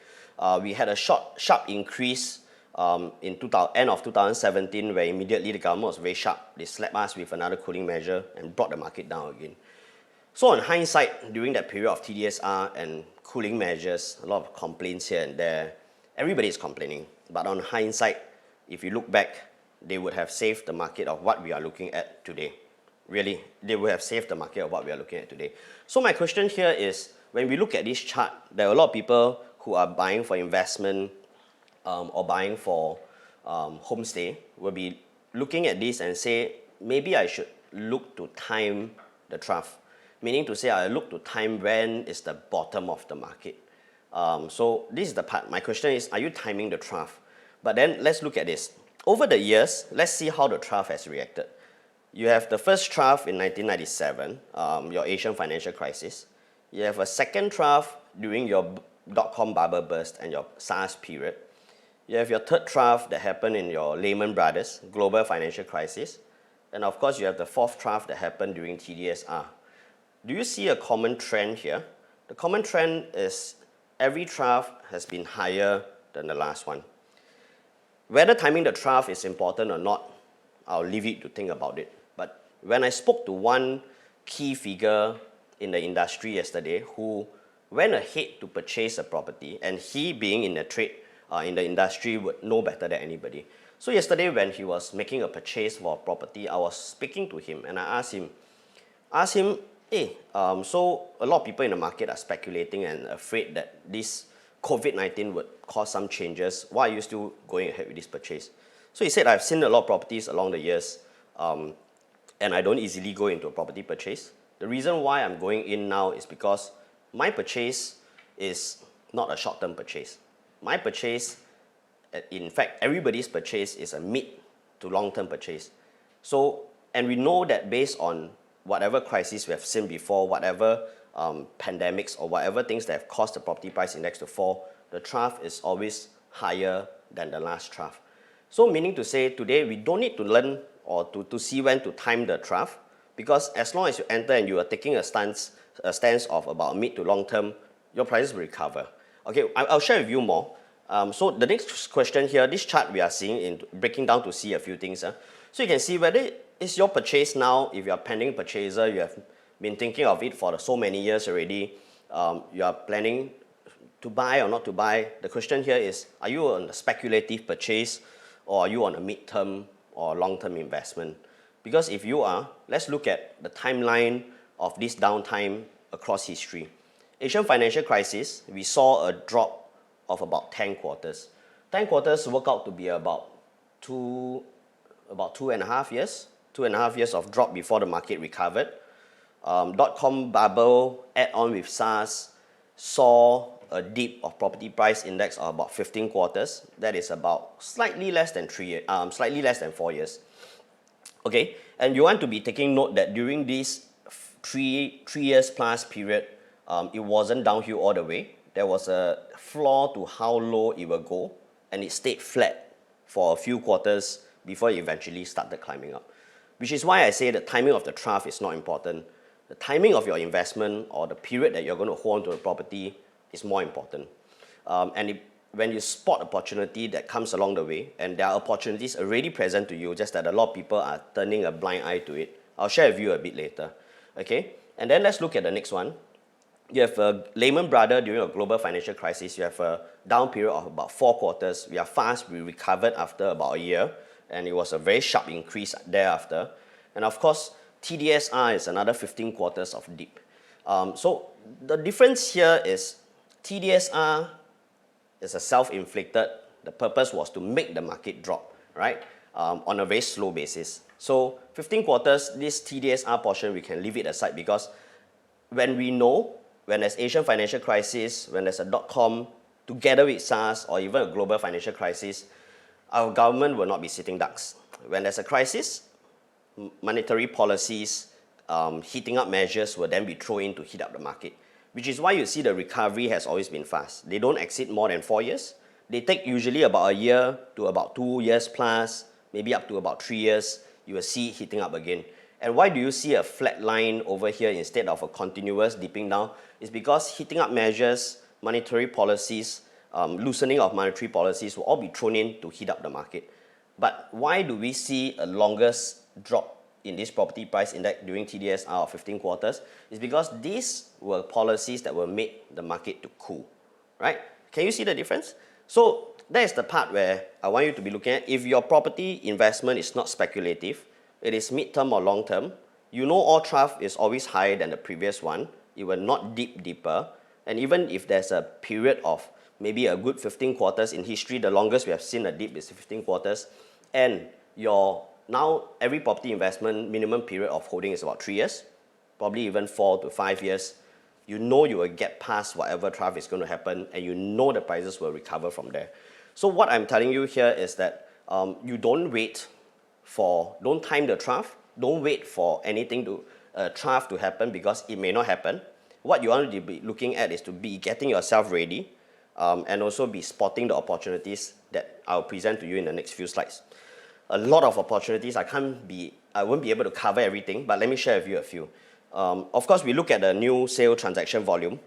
We had a sharp increase in end of 2017 where immediately the government was very sharp. They slapped us with another cooling measure and brought the market down again. So in hindsight, during that period of TDSR and cooling measures, a lot of complaints here and there, everybody is complaining. But on hindsight, if you look back, they would have saved the market of what we are looking at today. Really, they would have saved the market of what we are looking at today. So my question here is, when we look at this chart, there are a lot of people who are buying for investment or buying for homestay will be looking at this and say, maybe I should look to time the trough. Meaning to say, I look to time when is the bottom of the market. So this is the part. My question is, are you timing the trough? But then let's look at this. Over the years, let's see how the trough has reacted. You have the first trough in 1997, your Asian financial crisis. You have a second trough during your dot-com bubble burst and your SARS period. You have your third trough that happened in your Lehman Brothers global financial crisis. And of course, you have the fourth trough that happened during TDSR. Do you see a common trend here? The common trend is every trough has been higher than the last one. Whether timing the trough is important or not, I'll leave you to think about it. But when I spoke to one key figure in the industry yesterday who went ahead to purchase a property, and he being in the trade, in the industry would know better than anybody. So yesterday when he was making a purchase for a property, I was speaking to him and I asked him, hey, so a lot of people in the market are speculating and afraid that this COVID-19 would cause some changes. Why are you still going ahead with this purchase? So he said, I've seen a lot of properties along the years and I don't easily go into a property purchase. The reason why I'm going in now is because my purchase is not a short-term purchase. My purchase, in fact, everybody's purchase is a mid to long-term purchase. So, and we know that based on whatever crisis we have seen before, whatever pandemics or whatever things that have caused the property price index to fall, the trough is always higher than the last trough. So meaning to say, today we don't need to learn or to see when to time the trough, because as long as you enter and you are taking a stance of about mid to long term, your prices will recover. Okay, I'll share with you more. So the next question here, this chart we are seeing in breaking down to see a few things. So you can see whether is your purchase now, if you're a pending purchaser, you have been thinking of it for so many years already, you are planning to buy or not to buy, the question here is, are you on a speculative purchase or are you on a mid-term or long-term investment? Because if you are, let's look at the timeline of this downtime across history. Asian financial crisis, we saw a drop of about 10 quarters. 10 quarters work out to be about 2.5 years, 2.5 years of drop before the market recovered. Dot-com bubble, add on with SARS, saw a dip of property price index of about 15 quarters. That is about slightly less than 4 years. Okay, and you want to be taking note that during this three years plus period, it wasn't downhill all the way. There was a floor to how low it will go, and it stayed flat for a few quarters before it eventually started climbing up. Which is why I say the timing of the trough is not important. The timing of your investment or the period that you're going to hold on to a property is more important. When you spot opportunity that comes along the way, and there are opportunities already present to you, just that a lot of people are turning a blind eye to it, I'll share with you a bit later. Okay, and then let's look at the next one. You have a Lehman Brothers during a global financial crisis. You have a down period of about 4 quarters. We are fast, we recovered after about a year, and it was a very sharp increase thereafter. And of course, TDSR is another 15 quarters of dip. So the difference here is TDSR is a self-inflicted. The purpose was to make the market drop, right? On a very slow basis. So 15 quarters, this TDSR portion, we can leave it aside because when we know, when there's Asian financial crisis, when there's a dot-com, together with SARS or even a global financial crisis, our government will not be sitting ducks. When there's a crisis, monetary policies, heating up measures will then be thrown in to heat up the market, which is why you see the recovery has always been fast. They don't exceed more than 4 years. They take usually about a year to about 2 years plus, maybe up to about 3 years, you will see it heating up again. And why do you see a flat line over here instead of a continuous dipping down? It's because heating up measures, monetary policies, loosening of monetary policies will all be thrown in to heat up the market. But why do we see a longest drop in this property price index during TDSR of 15 quarters? It's because these were policies that were made the market to cool, right? Can you see the difference? So that is the part where I want you to be looking at. If your property investment is not speculative, it is mid-term or long-term, you know all trough is always higher than the previous one. It will not dip deeper. And even if there's a period of maybe a good 15 quarters in history, the longest we have seen a dip is 15 quarters, and now every property investment minimum period of holding is about 3 years, probably even 4 to 5 years. You know you will get past whatever trough is going to happen, and you know the prices will recover from there. So what I'm telling you here is that you don't time the trough, don't wait for anything to trough to happen because it may not happen. What you want to be looking at is to be getting yourself ready and also be spotting the opportunities that I'll present to you in the next few slides. A lot of opportunities, I won't be able to cover everything, but let me share with you a few. Of course, we look at the new sale transaction volume.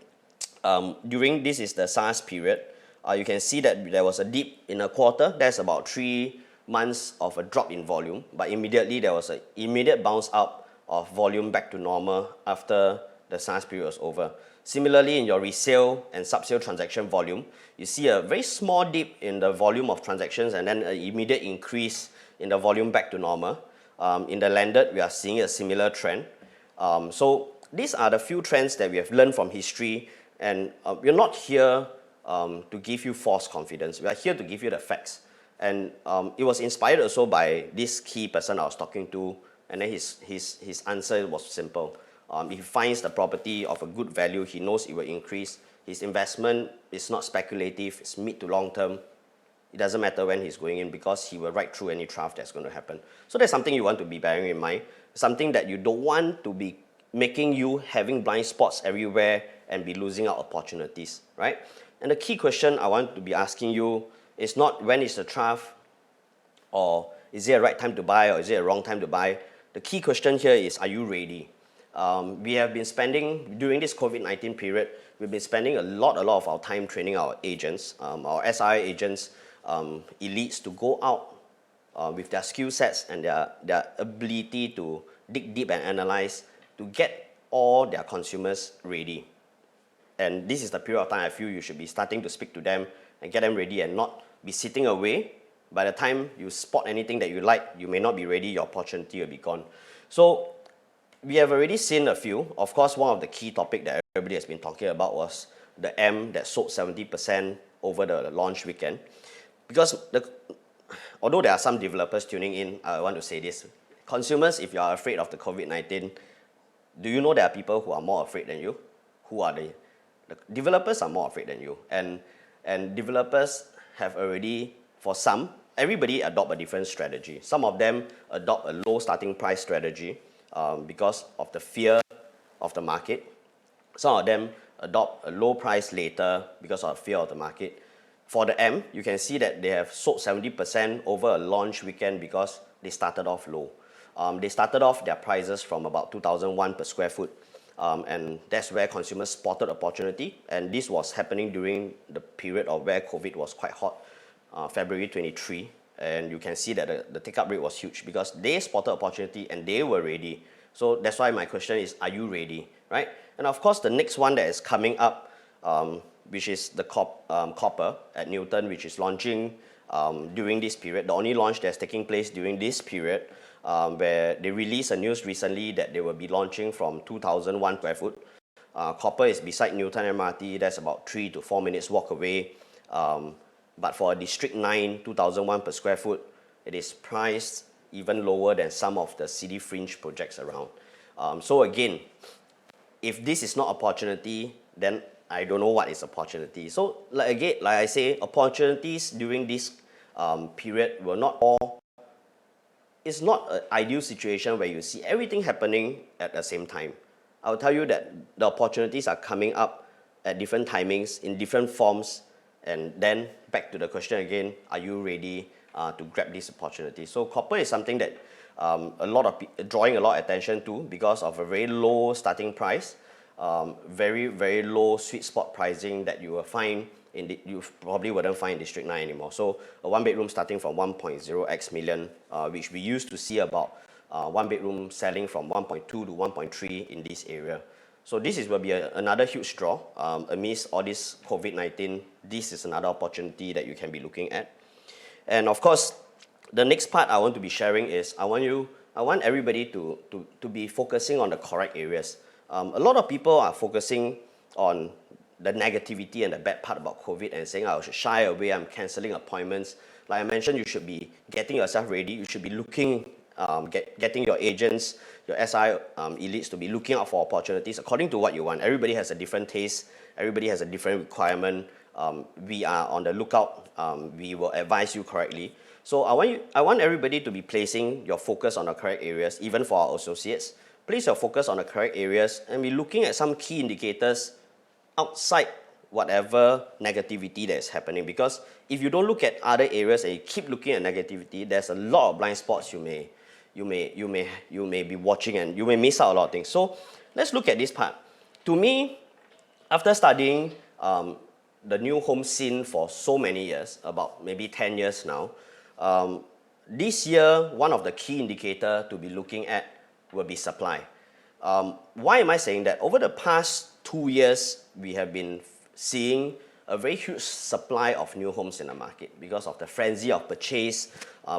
During this is the SARS period, you can see that there was a dip in a quarter. That's about 3 months of a drop in volume, but immediately there was an immediate bounce up of volume back to normal after the SARS period was over. Similarly, in your resale and sub-sale transaction volume, you see a very small dip in the volume of transactions and then an immediate increase in the volume back to normal. In the landed, we are seeing a similar trend. So these are the few trends that we have learned from history, and we're not here to give you false confidence. We are here to give you the facts. And it was inspired also by this key person I was talking to, and then his answer was simple. If he finds the property of a good value, he knows it will increase. His investment is not speculative, it's mid to long term. It doesn't matter when he's going in because he will ride through any trough that's going to happen. So that's something you want to be bearing in mind. Something that you don't want to be making you having blind spots everywhere and be losing out opportunities, right? And the key question I want to be asking you is not when is the trough, or is it a right time to buy, or is it a wrong time to buy. The key question here is, are you ready? We have been spending, during this COVID-19 period, we've been spending a lot of our time training our agents, our SI agents, elites to go out with their skill sets and their ability to dig deep and analyze to get all their consumers ready. And this is the period of time I feel you should be starting to speak to them and get them ready and not be sitting away. By the time you spot anything that you like, you may not be ready, your opportunity will be gone. So we have already seen a few. Of course, one of the key topics that everybody has been talking about was the M that sold 70% over the launch weekend. Because although there are some developers tuning in, I want to say this. Consumers, if you are afraid of the COVID-19, do you know there are people who are more afraid than you? Who are they? The developers are more afraid than you. And developers have already, for some, everybody adopt a different strategy. Some of them adopt a low starting price strategy because of the fear of the market. Some of them adopt a low price later because of fear of the market. For the M, you can see that they have sold 70% over a launch weekend because they started off low. They started off their prices from about 2,001 per square foot. And that's where consumers spotted opportunity. And this was happening during the period of where COVID was quite hot, February 23. And you can see that the take-up rate was huge because they spotted opportunity and they were ready. So that's why my question is, are you ready, right? And of course, the next one that is coming up, which is the Copper at Newton, which is launching during this period. The only launch that's taking place during this period, where they released a news recently that they will be launching from 2,001 square foot. Copper is beside Newton MRT. That's about 3 to 4 minutes walk away. But for a District 9, 2,001 per square foot, it is priced even lower than some of the city fringe projects around. So again, if this is not opportunity, then I don't know what is opportunity. So like I say, opportunities during this period will not all. It's not an ideal situation where you see everything happening at the same time. I'll tell you that the opportunities are coming up at different timings, in different forms, and then back to the question again, are you ready to grab this opportunity? So copper is something that drawing a lot of attention to because of a very low starting price, very, very low sweet spot pricing that you will find you probably wouldn't find in District 9 anymore. So a one bedroom starting from 1.0x million, which we used to see about one bedroom selling from 1.2 to 1.3 in this area. So this will be another huge draw. Amidst all this COVID-19, this is another opportunity that you can be looking at. And of course, the next part I want to be sharing is I want everybody to be focusing on the correct areas. A lot of people are focusing on the negativity and the bad part about COVID and saying I should shy away, I'm cancelling appointments. Like I mentioned, you should be getting yourself ready. You should be looking, getting your agents, your SI elites to be looking out for opportunities according to what you want. Everybody has a different taste. Everybody has a different requirement. We are on the lookout. We will advise you correctly. So I want everybody to be placing your focus on the correct areas, even for our associates. Place your focus on the correct areas and be looking at some key indicators outside whatever negativity that is happening. Because if you don't look at other areas and you keep looking at negativity, there's a lot of blind spots you may be watching and you may miss out a lot of things. So let's look at this part. To me, after studying the new home scene for so many years, about maybe 10 years now, this year, one of the key indicators to be looking at will be supply. Why am I saying that? Over the past 2 years, we have been seeing a very huge supply of new homes in the market because of the frenzy of purchase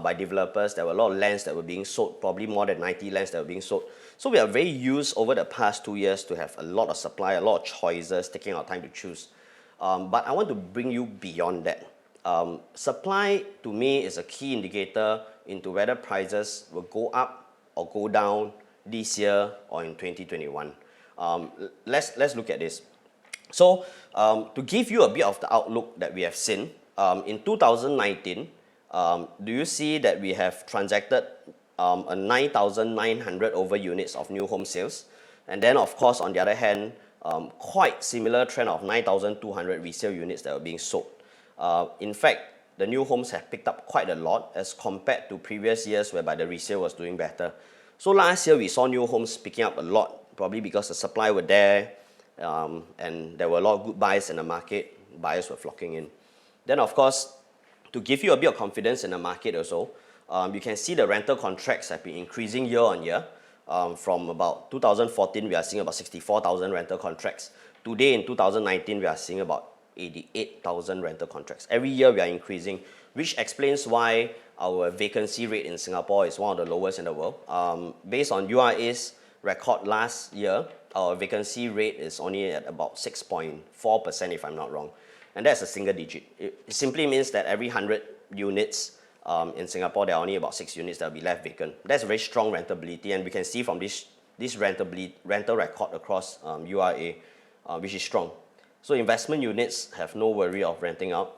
by developers. There were a lot of lands that were being sold, probably more than 90 lands that were being sold. So we are very used over the past 2 years to have a lot of supply, a lot of choices, taking our time to choose. But I want to bring you beyond that. Supply, to me, is a key indicator into whether prices will go up or go down this year or in 2021. Let's look at this. So to give you a bit of the outlook that we have seen, in 2019, do you see that we have transacted a 9,900 over units of new home sales? And then of course, on the other hand, quite similar trend of 9,200 resale units that were being sold. In fact, the new homes have picked up quite a lot as compared to previous years whereby the resale was doing better. So last year we saw new homes picking up a lot, probably because the supply were there and there were a lot of good buys in the market. Buyers were flocking in. Then of course, to give you a bit of confidence in the market also, you can see the rental contracts have been increasing year on year. From about 2014, we are seeing about 64,000 rental contracts. Today in 2019, we are seeing about 88,000 rental contracts. Every year we are increasing, which explains why our vacancy rate in Singapore is one of the lowest in the world. Based on URA's record last year, our vacancy rate is only at about 6.4% if I'm not wrong. And that's a single digit. It simply means that every 100 units in Singapore, there are only about 6 units that will be left vacant. That's a very strong rentability, and we can see from this rental record across URA, which is strong. So investment units have no worry of renting out.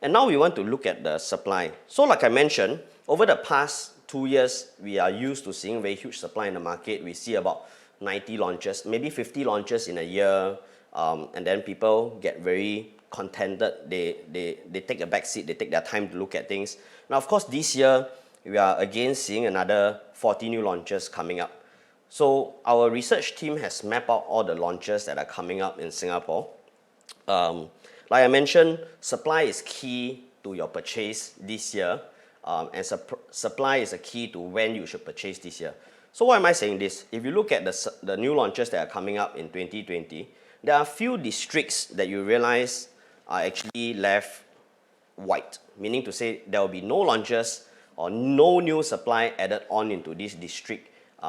And now we want to look at the supply. So like I mentioned, over the past 2 years, we are used to seeing very huge supply in the market. We see about 90 launches, maybe 50 launches in a year, and then people get very contented. They take a back seat, they take their time to look at things. Now, of course, this year, we are again seeing another 40 new launches coming up. So our research team has mapped out all the launches that are coming up in Singapore. Like I mentioned, supply is key to your purchase this year, and supply is a key to when you should purchase this year. So why am I saying this? If you look at the new launches that are coming up in 2020, there are a few districts that you realize are actually left white, meaning to say there will be no launches or no new supply added on into this district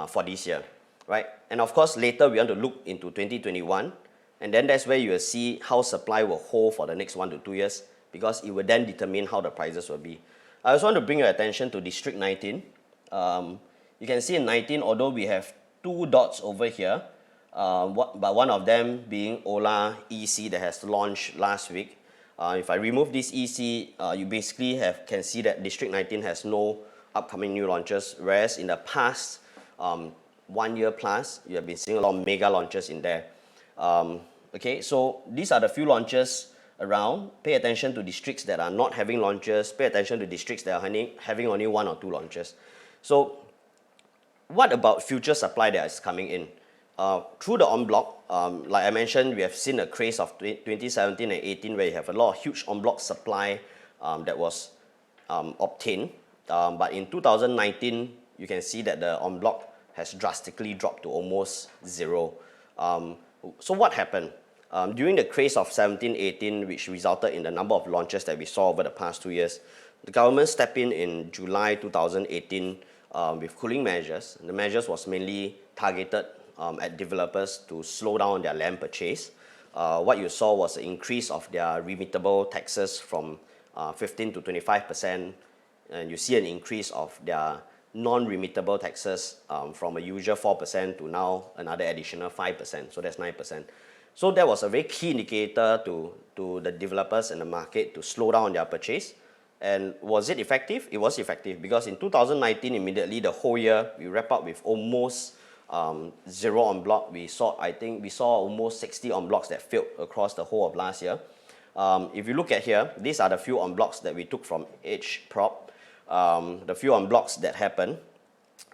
for this year, right? And of course, later we want to look into 2021, and then that's where you will see how supply will hold for the next 1 to 2 years, because it will then determine how the prices will be. I also want to bring your attention to District 19. You can see in 19, although we have 2 dots over here, but one of them being Ola EC that has launched last week. If I remove this EC, you basically can see that District 19 has no upcoming new launches, whereas in the past 1 year plus, you have been seeing a lot of mega launches in there. Okay, so these are the few launches around. Pay attention to districts that are not having launches. Pay attention to districts that are having only 1 or 2 launches. So what about future supply that is coming in? Through the en bloc, like I mentioned, we have seen a craze of 2017 and 18 where you have a lot of huge en bloc supply that was obtained. But in 2019, you can see that the en bloc has drastically dropped to almost 0. So what happened? During the craze of 17-18, which resulted in the number of launches that we saw over the past 2 years, the government stepped in July 2018 with cooling measures. The measures was mainly targeted at developers to slow down their land purchase. What you saw was an increase of their remittable taxes from 15 to 25%, and you see an increase of their non-remittable taxes from a usual 4% to now another additional 5%, so that's 9%. So that was a very key indicator to the developers in the market to slow down their purchase. And was it effective? It was effective, because in 2019, immediately the whole year, we wrap up with almost 0 en bloc. I think we saw almost 60 en blocs that failed across the whole of last year. If you look at here, these are the few en blocs that we took from Edge Prop. The few en blocs that happened,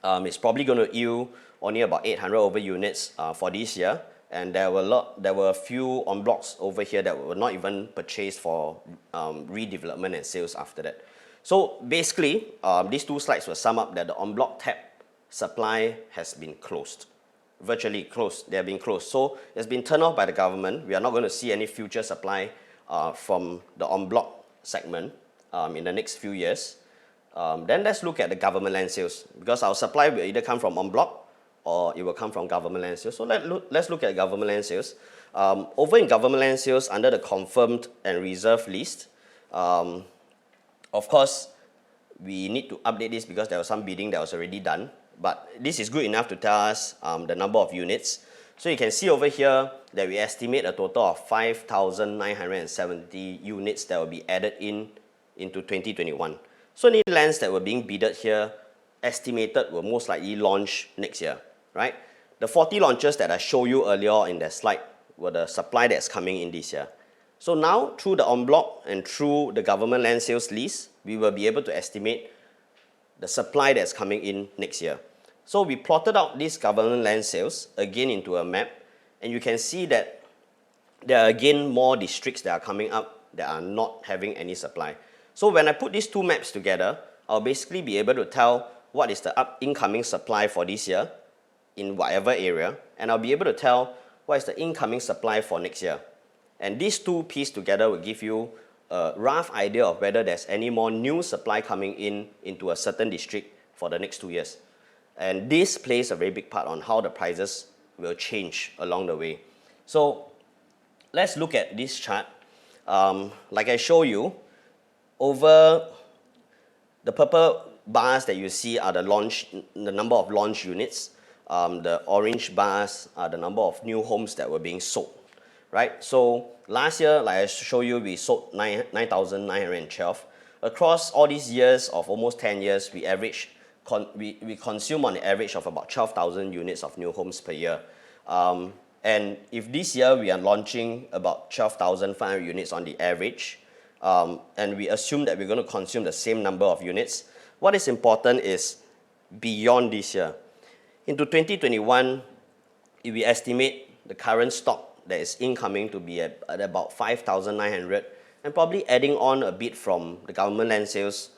it's probably going to yield only about 800 over units for this year. And there were a few en blocs over here that were not even purchased for redevelopment and sales after that. So basically, these 2 slides will sum up that the en bloc tap supply has been closed, virtually closed. They have been closed. So it's been turned off by the government. We are not going to see any future supply from the en bloc segment in the next few years. Then let's look at the government land sales, because our supply will either come from en bloc or it will come from government land sales. So let's look at government land sales. Over in government land sales, under the confirmed and reserved list, of course, we need to update this because there was some bidding that was already done. But this is good enough to tell us the number of units. So you can see over here that we estimate a total of 5,970 units that will be added into 2021. So any lands that were being bidded here, estimated will most likely launch next year, right? The 40 launches that I showed you earlier in that slide were the supply that's coming in this year. So now, through the en bloc and through the government land sales list, we will be able to estimate the supply that's coming in next year. So we plotted out these government land sales again into a map, and you can see that there are again more districts that are coming up that are not having any supply. So when I put these 2 maps together, I'll basically be able to tell what is the incoming supply for this year in whatever area, and I'll be able to tell what is the incoming supply for next year. And these two pieced together will give you a rough idea of whether there's any more new supply coming into a certain district for the next 2 years. And this plays a very big part on how the prices will change along the way. So let's look at this chart. Like I show you, over the purple bars that you see are the number of launch units. The orange bars are the number of new homes that were being sold, right? So last year, like I show you, we sold 9,912. Across all these years of almost 10 years, we consume on the average of about 12,000 units of new homes per year. And if this year we are launching about 12,500 units on the average, and we assume that we're going to consume the same number of units, what is important is beyond this year. Into 2021, if we estimate the current stock that is incoming to be at about 5,900, and probably adding on a bit from the government land sales,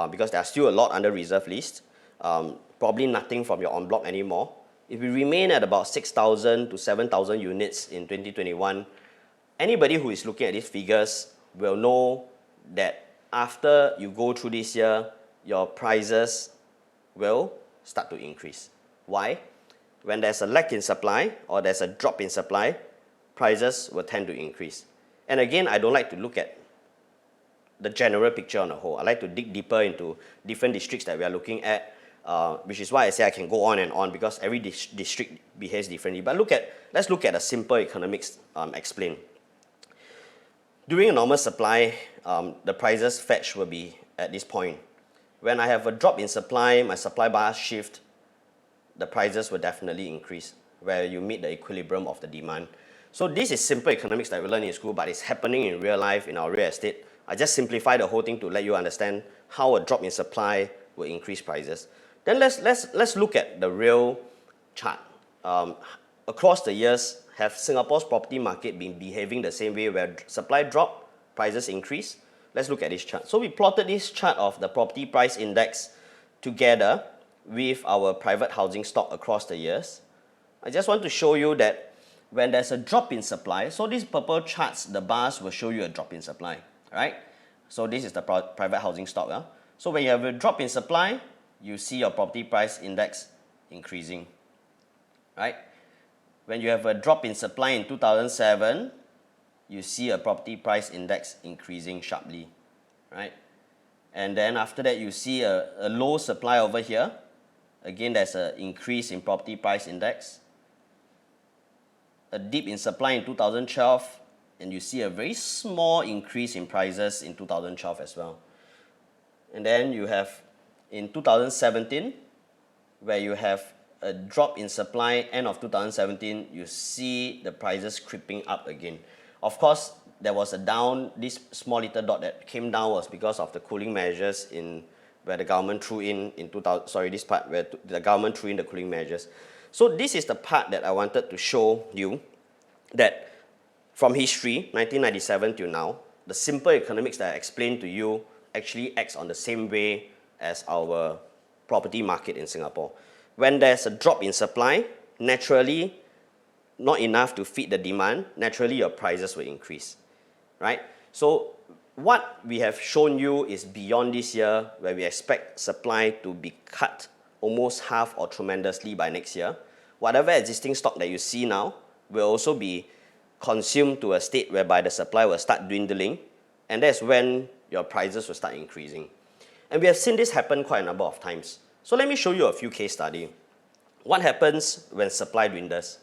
because there are still a lot under reserve list, probably nothing from your en bloc anymore. If we remain at about 6,000 to 7,000 units in 2021, anybody who is looking at these figures will know that after you go through this year, your prices will start to increase. Why? When there's a lack in supply or there's a drop in supply, prices will tend to increase. And again, I don't like to look at the general picture on the whole. I like to dig deeper into different districts that we are looking at, which is why I say I can go on and on, because every district behaves differently. But let's look at a simple economics explain. During a normal supply, the prices fetch will be at this point. When I have a drop in supply, my supply bars shift, the prices will definitely increase, where you meet the equilibrium of the demand. So this is simple economics that we learn in school, but it's happening in real life in our real estate. I just simplify the whole thing to let you understand how a drop in supply will increase prices. Then let's look at the real chart. Across the years, have Singapore's property market been behaving the same way, where supply drop, prices increase? Let's look at this chart. So we plotted this chart of the property price index together with our private housing stock across the years. I just want to show you that when there's a drop in supply, so these purple charts, the bars will show you a drop in supply, right? So this is the private housing stock. So when you have a drop in supply, you see your property price index increasing, right? When you have a drop in supply in 2007, you see a property price index increasing sharply, right? And then after that, you see a low supply over here. Again, there's an increase in property price index. A dip in supply in 2012, and you see a very small increase in prices in 2012 as well. And then you have in 2017, where you have a drop in supply, end of 2017, you see the prices creeping up again. Of course, there was a down, this small little dot that came down was because of the cooling measures where the government threw in this part where the government threw in the cooling measures. So this is the part that I wanted to show you, that from history, 1997 till now, the simple economics that I explained to you actually acts on the same way as our property market in Singapore. When there's a drop in supply, naturally, not enough to feed the demand, naturally your prices will increase, right? So what we have shown you is beyond this year, where we expect supply to be cut almost half or tremendously by next year. Whatever existing stock that you see now will also be consumed to a state whereby the supply will start dwindling, and that's when your prices will start increasing. And we have seen this happen quite a number of times. So let me show you a few case studies. What happens when supply dwindles?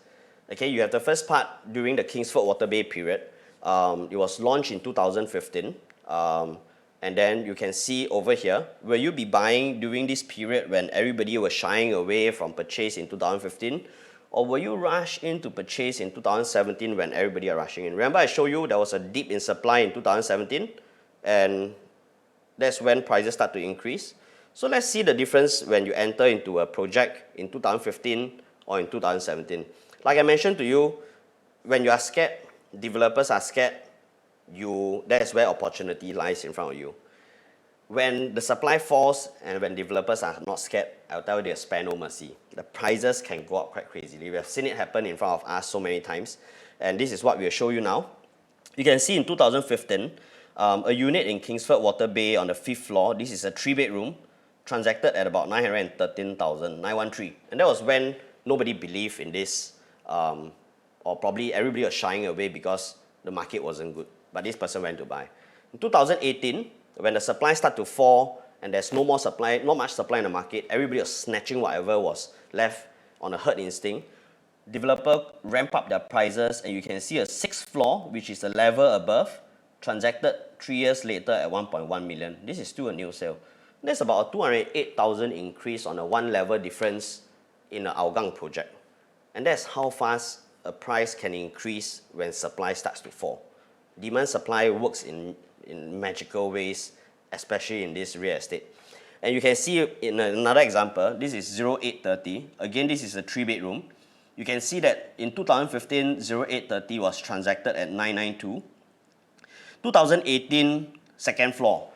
Okay, you have the first part during the Kingsford Water Bay period. It was launched in 2015. And then you can see over here, will you be buying during this period when everybody was shying away from purchase in 2015? Or will you rush into purchase in 2017 when everybody are rushing in? Remember I showed you there was a dip in supply in 2017, and that's when prices start to increase. So let's see the difference when you enter into a project in 2015 or in 2017. Like I mentioned to you, when you are scared, developers are scared, that's where opportunity lies in front of you. when the supply falls and when developers are not scared, I'll tell you they'll spare no mercy. The prices can go up quite crazily. We have seen it happen in front of us so many times. And this is what we'll show you now. You can see in 2015, a unit in Kingsford Water Bay on the 5th floor, this is a 3-bedroom, transacted at about 913,000, 913. And that was when nobody believed in this, or probably everybody was shying away because the market wasn't good. But this person went to buy. In 2018, when the supply started to fall and there's no more supply, not much supply in the market, everybody was snatching whatever was left on a herd instinct. Developer ramp up their prices, and you can see a 6th floor, which is a level above, transacted 3 years later at 1.1 million. This is still a new sale. That's about a 208,000 increase on a 1-level difference in an Hougang project. And that's how fast a price can increase when supply starts to fall. Demand supply works in magical ways, especially in this real estate. And you can see in another example, this is 0830. Again, this is a 3-bedroom. You can see that in 2015, 0830 was transacted at 992. 2018, 2nd floor.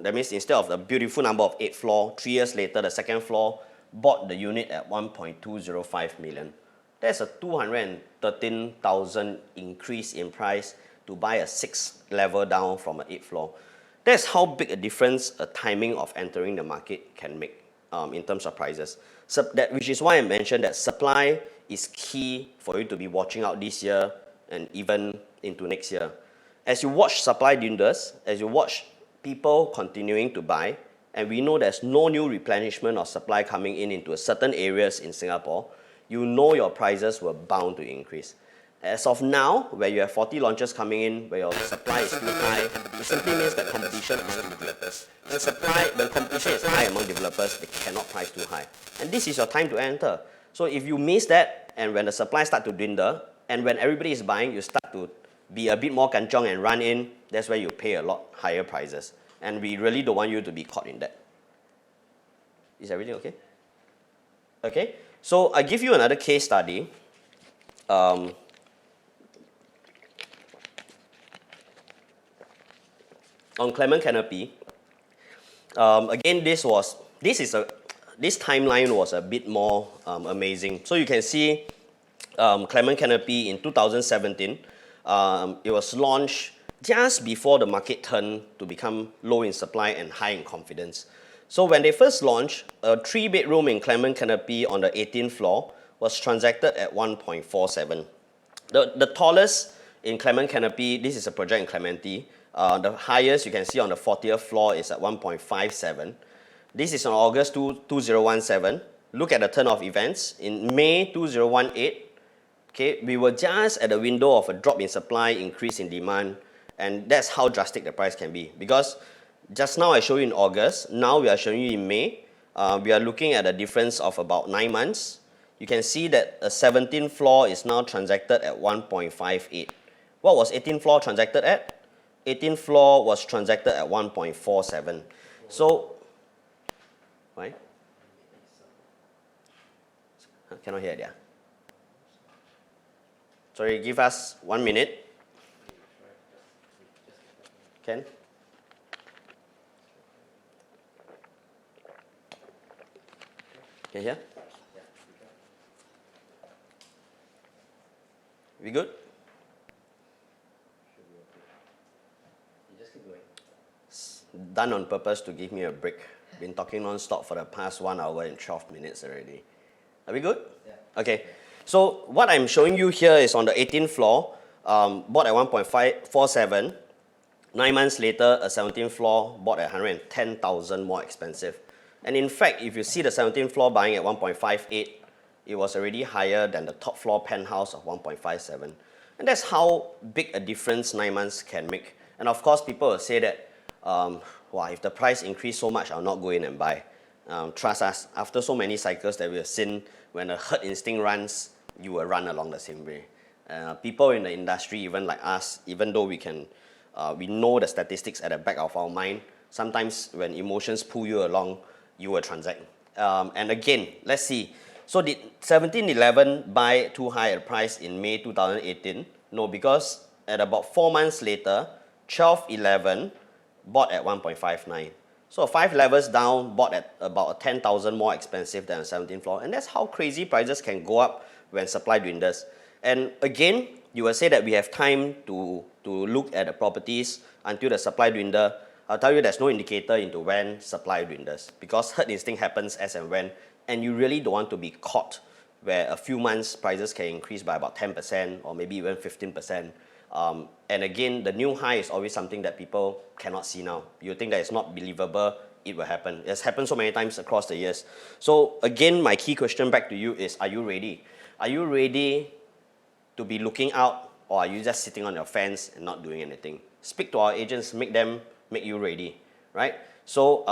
That means instead of the beautiful number of 8th floor, 3 years later, the 2nd floor bought the unit at 1.205 million. That's a 213,000 increase in price to buy a 6th level down from an 8th floor. That's how big a difference a timing of entering the market can make in terms of prices. So which is why I mentioned that supply is key for you to be watching out this year and even into next year. As you watch supply dwindles, as you watch people continuing to buy, and we know there's no new replenishment of supply coming in into certain areas in Singapore, you know your prices were bound to increase. As of now, where you have 40 launches coming in, where your supply is too high, it simply means that competition is too deep. When competition is high among developers, they cannot price too high. And this is your time to enter. So if you miss that, and when the supply starts to dwindle, and when everybody is buying, you start to be a bit more kanchong and run in, that's where you pay a lot higher prices. And we really don't want you to be caught in that. Is everything okay? Okay, so I give you another case study. On Clement Canopy, again, this timeline was a bit more amazing. So you can see Clement Canopy in 2017. It was launched just before the market turned to become low in supply and high in confidence. So when they first launched, a 3-bedroom in Clement Canopy on the 18th floor was transacted at 1.47. The tallest in Clement Canopy, this is a project in Clementi. The highest you can see on the 40th floor is at 1.57. This is on August 2017. Look at the turn of events. In May 2018, okay, we were just at the window of a drop in supply, increase in demand, and that's how drastic the price can be. Because just now I showed you in August, now we are showing you in May. We are looking at a difference of about 9 months. You can see that a 17th floor is now transacted at 1.58. What was 18th floor transacted at? 18th floor was transacted at 1.47. So, why? Cannot hear it, yeah. Sorry, give us 1 minute. Can? Can you hear? We good? Done on purpose to give me a break. Been talking non-stop for the past 1 hour and 12 minutes already. Are we good? Yeah. Okay. So what I'm showing you here is on the 18th floor, bought at 1.47. 9 months later, a 17th floor bought at 110,000 more expensive. And in fact, if you see the 17th floor buying at 1.58, it was already higher than the top floor penthouse of 1.57. And that's how big a difference 9 months can make. And of course, people will say that, if the price increased so much, I'll not go in and buy. Trust us, after so many cycles that we have seen, when a herd instinct runs, you will run along the same way. People in the industry, even like us, even though we know the statistics at the back of our mind, sometimes when emotions pull you along, you will transact. And again, let's see. So did 1711 buy too high a price in May 2018? No, because at about 4 months later, 1211 bought at 1.59. So 5 levels down, bought at about 10,000 more expensive than a 17th floor. And that's how crazy prices can go up when supply dwindles. And again, you will say that we have time to look at the properties until the supply dwindle. I'll tell you there's no indicator into when supply dwindles, because herd instinct happens as and when, and you really don't want to be caught where a few months prices can increase by about 10% or maybe even 15%. And again, the new high is always something that people cannot see now. You think that it's not believable, it will happen. It's happened so many times across the years. So again, my key question back to you is, are you ready? Are you ready to be looking out, or are you just sitting on your fence and not doing anything? Speak to our agents, make you ready, right? So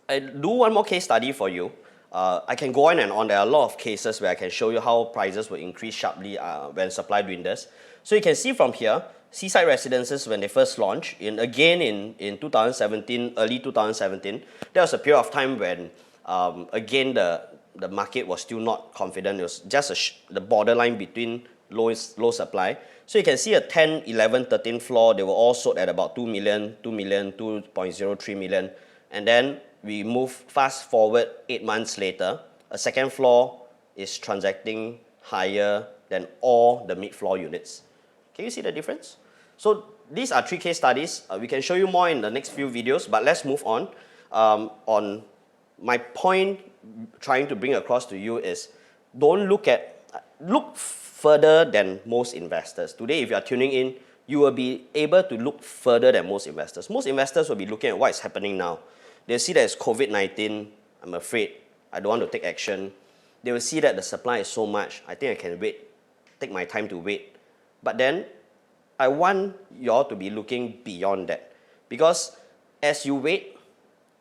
I do one more case study for you. I can go on and on. There are a lot of cases where I can show you how prices will increase sharply when supply dwindles. So you can see from here, seaside residences, when they first launched, in 2017, early 2017, there was a period of time when, again, the market was still not confident. It was just the borderline between low supply. So you can see a 10, 11, 13 floor, they were all sold at about 2 million, 2.03 million. And then we move fast forward 8 months later, a second floor is transacting higher than all the mid-floor units. Can you see the difference? So these are 3 case studies. We can show you more in the next few videos, but let's move on. On my point trying to bring across to you is, look further than most investors. Today, if you are tuning in, you will be able to look further than most investors. Most investors will be looking at what is happening now. They'll see that it's COVID-19, I'm afraid, I don't want to take action. They will see that the supply is so much, I think I can wait, take my time to wait. But then, I want you all to be looking beyond that. Because as you wait,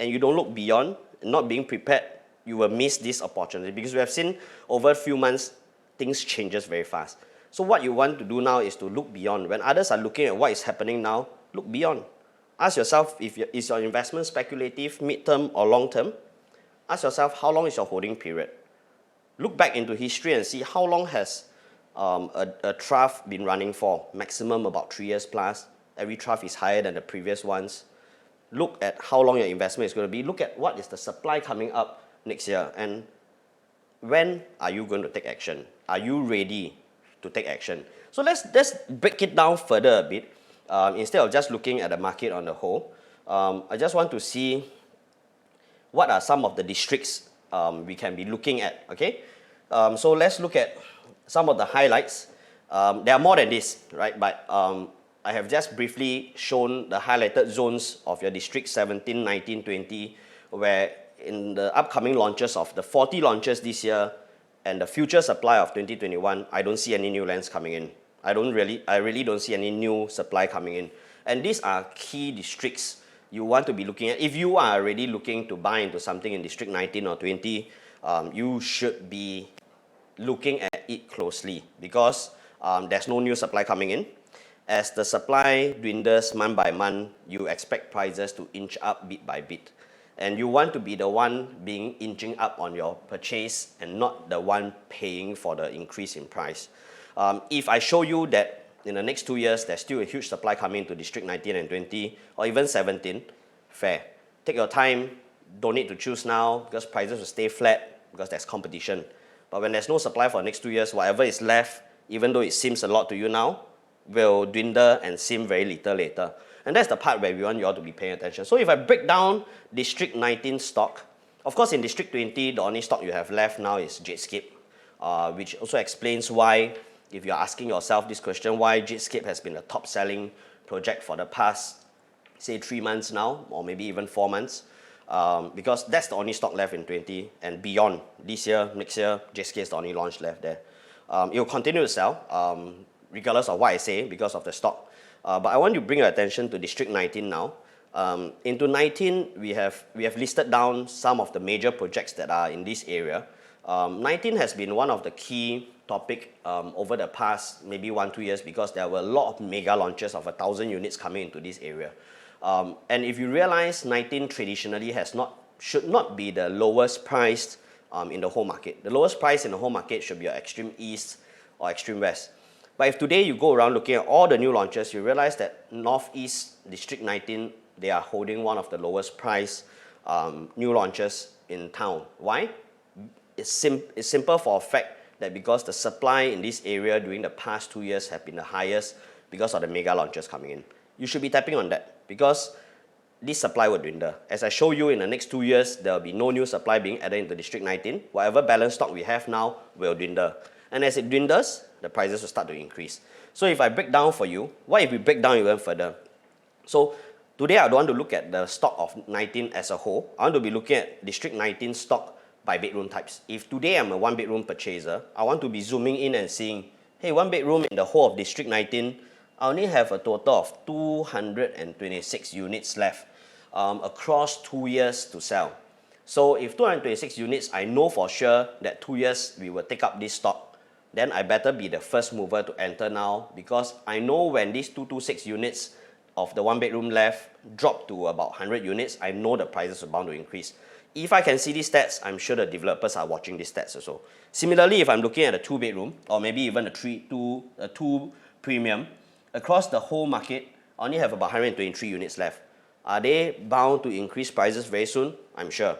and you don't look beyond, not being prepared, you will miss this opportunity. Because we have seen over a few months, things changes very fast. So what you want to do now is to look beyond. When others are looking at what is happening now, look beyond. Ask yourself, is your investment speculative, mid-term or long-term? Ask yourself, how long is your holding period? Look back into history and see how long has a trough been running for. Maximum about 3 years plus. Every trough is higher than the previous ones. Look at how long your investment is going to be. Look at what is the supply coming up next year. And when are you going to take action? Are you ready to take action? So let's break it down further a bit. Instead of just looking at the market on the whole, I just want to see what are some of the districts we can be looking at, okay? So let's look at some of the highlights. There are more than this, right? But I have just briefly shown the highlighted zones of your district 17, 19, 20, where in the upcoming launches of the 40 launches this year and the future supply of 2021, I don't see any new lands coming in. I really don't see any new supply coming in. And these are key districts you want to be looking at. If you are already looking to buy into something in District 19 or 20, you should be looking at it closely, because there's no new supply coming in. As the supply dwindles month by month, you expect prices to inch up bit by bit. And you want to be the one being inching up on your purchase and not the one paying for the increase in price. If I show you that in the next 2 years, there's still a huge supply coming to District 19 and 20, or even 17, fair. Take your time, don't need to choose now, because prices will stay flat, because there's competition. But when there's no supply for the next 2 years, whatever is left, even though it seems a lot to you now, will dwindle and seem very little later. And that's the part where we want you all to be paying attention. So if I break down District 19 stock, of course in District 20, the only stock you have left now is Jadescape, which also explains why, if you're asking yourself this question, why Jadescape has been a top-selling project for the past, say, 3 months now, or maybe even 4 months, because that's the only stock left in 20, and beyond, this year, next year, Jadescape is the only launch left there. It will continue to sell, regardless of what I say, because of the stock. But I want to bring your attention to District 19 now. Into 19, we have listed down some of the major projects that are in this area. 19 has been one of the key topic over the past maybe 1-2 years, because there were a lot of mega launches of 1,000 units coming into this area. And if you realize, 19 traditionally should not be the lowest priced in the whole market. The lowest price in the whole market should be your extreme east or extreme west. But if today you go around looking at all the new launches, you realize that Northeast District 19 they are holding one of the lowest price new launches in town. Why? It's simple for a fact that because the supply in this area during the past 2 years have been the highest because of the mega launches coming in. You should be tapping on that because this supply will dwindle. As I show you, in the next 2 years, there will be no new supply being added into District 19. Whatever balance stock we have now will dwindle. And as it dwindles, the prices will start to increase. So if I break down for you, what if we break down even further? So today I don't want to look at the stock of 19 as a whole. I want to be looking at District 19 stock by bedroom types. If today I'm a one bedroom purchaser, I want to be zooming in and seeing, hey, one bedroom in the whole of District 19, I only have a total of 226 units left across 2 years to sell. So if 226 units, I know for sure that 2 years we will take up this stock, then I better be the first mover to enter now, because I know when these 226 units of the one bedroom left drop to about 100 units, I know the prices are bound to increase. If I can see these stats, I'm sure the developers are watching these stats also. Similarly, if I'm looking at a 2 bedroom or maybe even a 2 premium, across the whole market, I only have about 123 units left. Are they bound to increase prices very soon? I'm sure.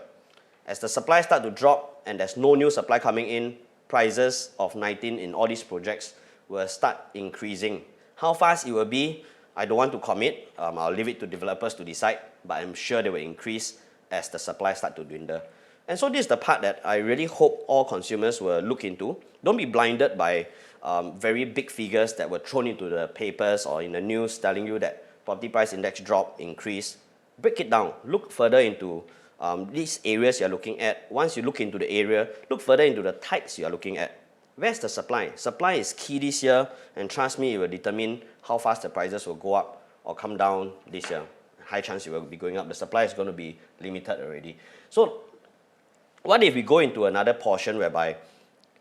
As the supply start to drop and there's no new supply coming in, prices of 19 in all these projects will start increasing. How fast it will be, I don't want to commit. I'll leave it to developers to decide, but I'm sure they will increase as the supply start to dwindle. And so this is the part that I really hope all consumers will look into. Don't be blinded by very big figures that were thrown into the papers or in the news telling you that property price index drop, increase. Break it down. Look further into these areas you're looking at. Once you look into the area, look further into the types you're looking at. Where's the supply? Supply is key this year, and trust me, it will determine how fast the prices will go up or come down this year. High chance it will be going up. The supply is going to be limited already. So what if we go into another portion whereby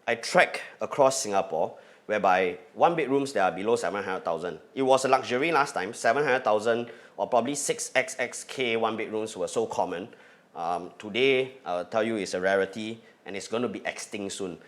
I track across Singapore, whereby one bedrooms that are below 700,000. It was a luxury last time. 700,000 or probably 6XXK one bedrooms were so common. Today, I'll tell you, it's a rarity and it's going to be extinct soon.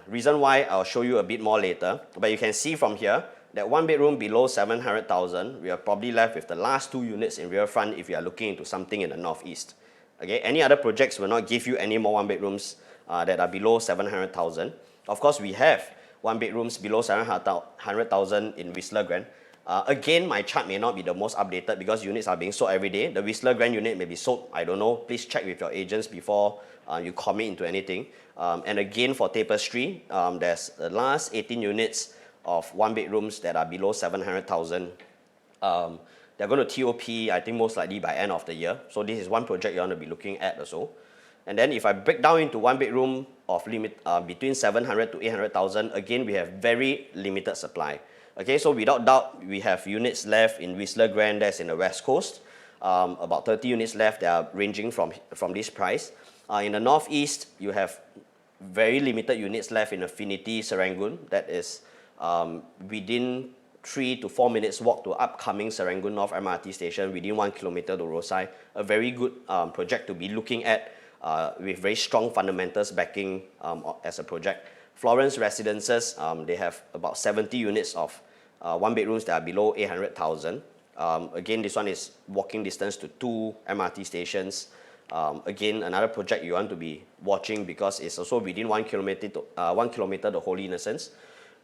Reason why, I'll show you a bit more later. But you can see from here that one bedroom below 700,000, we are probably left with the last 2 units in rear front if you are looking into something in the northeast. Okay, any other projects will not give you any more one bedrooms that are below 700,000. Of course, we have one bedrooms below 700,000 in Whistler Grand. Again, my chart may not be the most updated because units are being sold every day. The Whistler Grand unit may be sold, I don't know. Please check with your agents before you commit into anything. And again, for Tapestry, there's the last 18 units of one bedrooms that are below 700,000. They're going to TOP, I think most likely by end of the year. So this is one project you want to be looking at also. And then if I break down into one bedroom of between 700 to 800,000, again, we have very limited supply. Okay, so without doubt, we have units left in Whistler Grand, that's in the West Coast. About 30 units left that are ranging from this price. In the Northeast, you have very limited units left in Affinity, Serangoon. That is within 3 to 4 minutes walk to upcoming Serangoon North MRT station, within 1 kilometer to roadside. A very good project to be looking at with very strong fundamentals backing as a project. Florence Residences, they have about 70 units of one bedrooms that are below 800,000. Again, this one is walking distance to 2 MRT stations. Again, another project you want to be watching because it's also within 1 kilometer to Holy Innocents.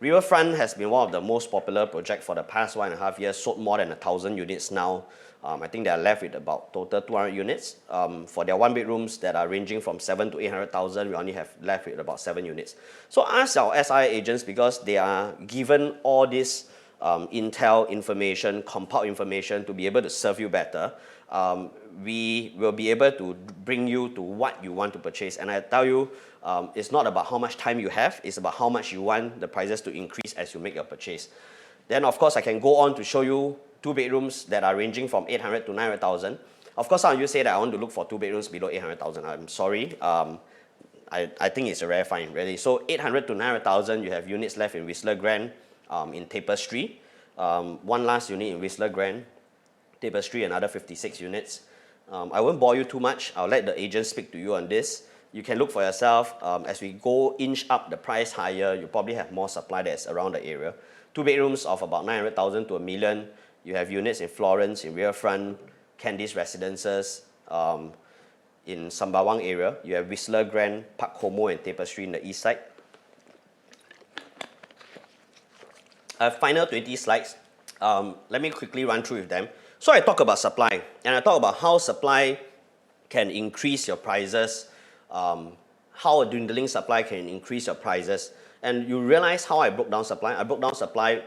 Riverfront has been one of the most popular projects for the past 1.5 years, sold more than 1,000 units now. I think they are left with about total 200 units. For their one bedrooms that are ranging from 7 to 800,000, we only have left with about 7 units. So ask our SI agents, because they are given all this intel information, compiled information to be able to serve you better. We will be able to bring you to what you want to purchase. And I tell you, it's not about how much time you have, it's about how much you want the prices to increase as you make your purchase. Then of course I can go on to show you 2 bedrooms that are ranging from 800 to 900,000. Of course, some of you say that I want to look for 2 bedrooms below 800,000. I'm sorry. I think it's a rare find, really. So 800 to 900,000, you have units left in Whistler Grand, in Tapestry. One last unit in Whistler Grand, Tapestry, another 56 units. I won't bore you too much. I'll let the agent speak to you on this. You can look for yourself. As we go inch up the price higher, you probably have more supply that's around the area. 2 bedrooms of about 900,000 to $1 million. You have units in Florence, in Riverfront, Candice Residences in Sembawang area. You have Whistler Grand, Park Como and Tapestry in the east side. Final 20 slides. Let me quickly run through with them. So I talk about supply, and I talk about how supply can increase your prices, how a dwindling supply can increase your prices. And you realize how I broke down supply. I broke down supply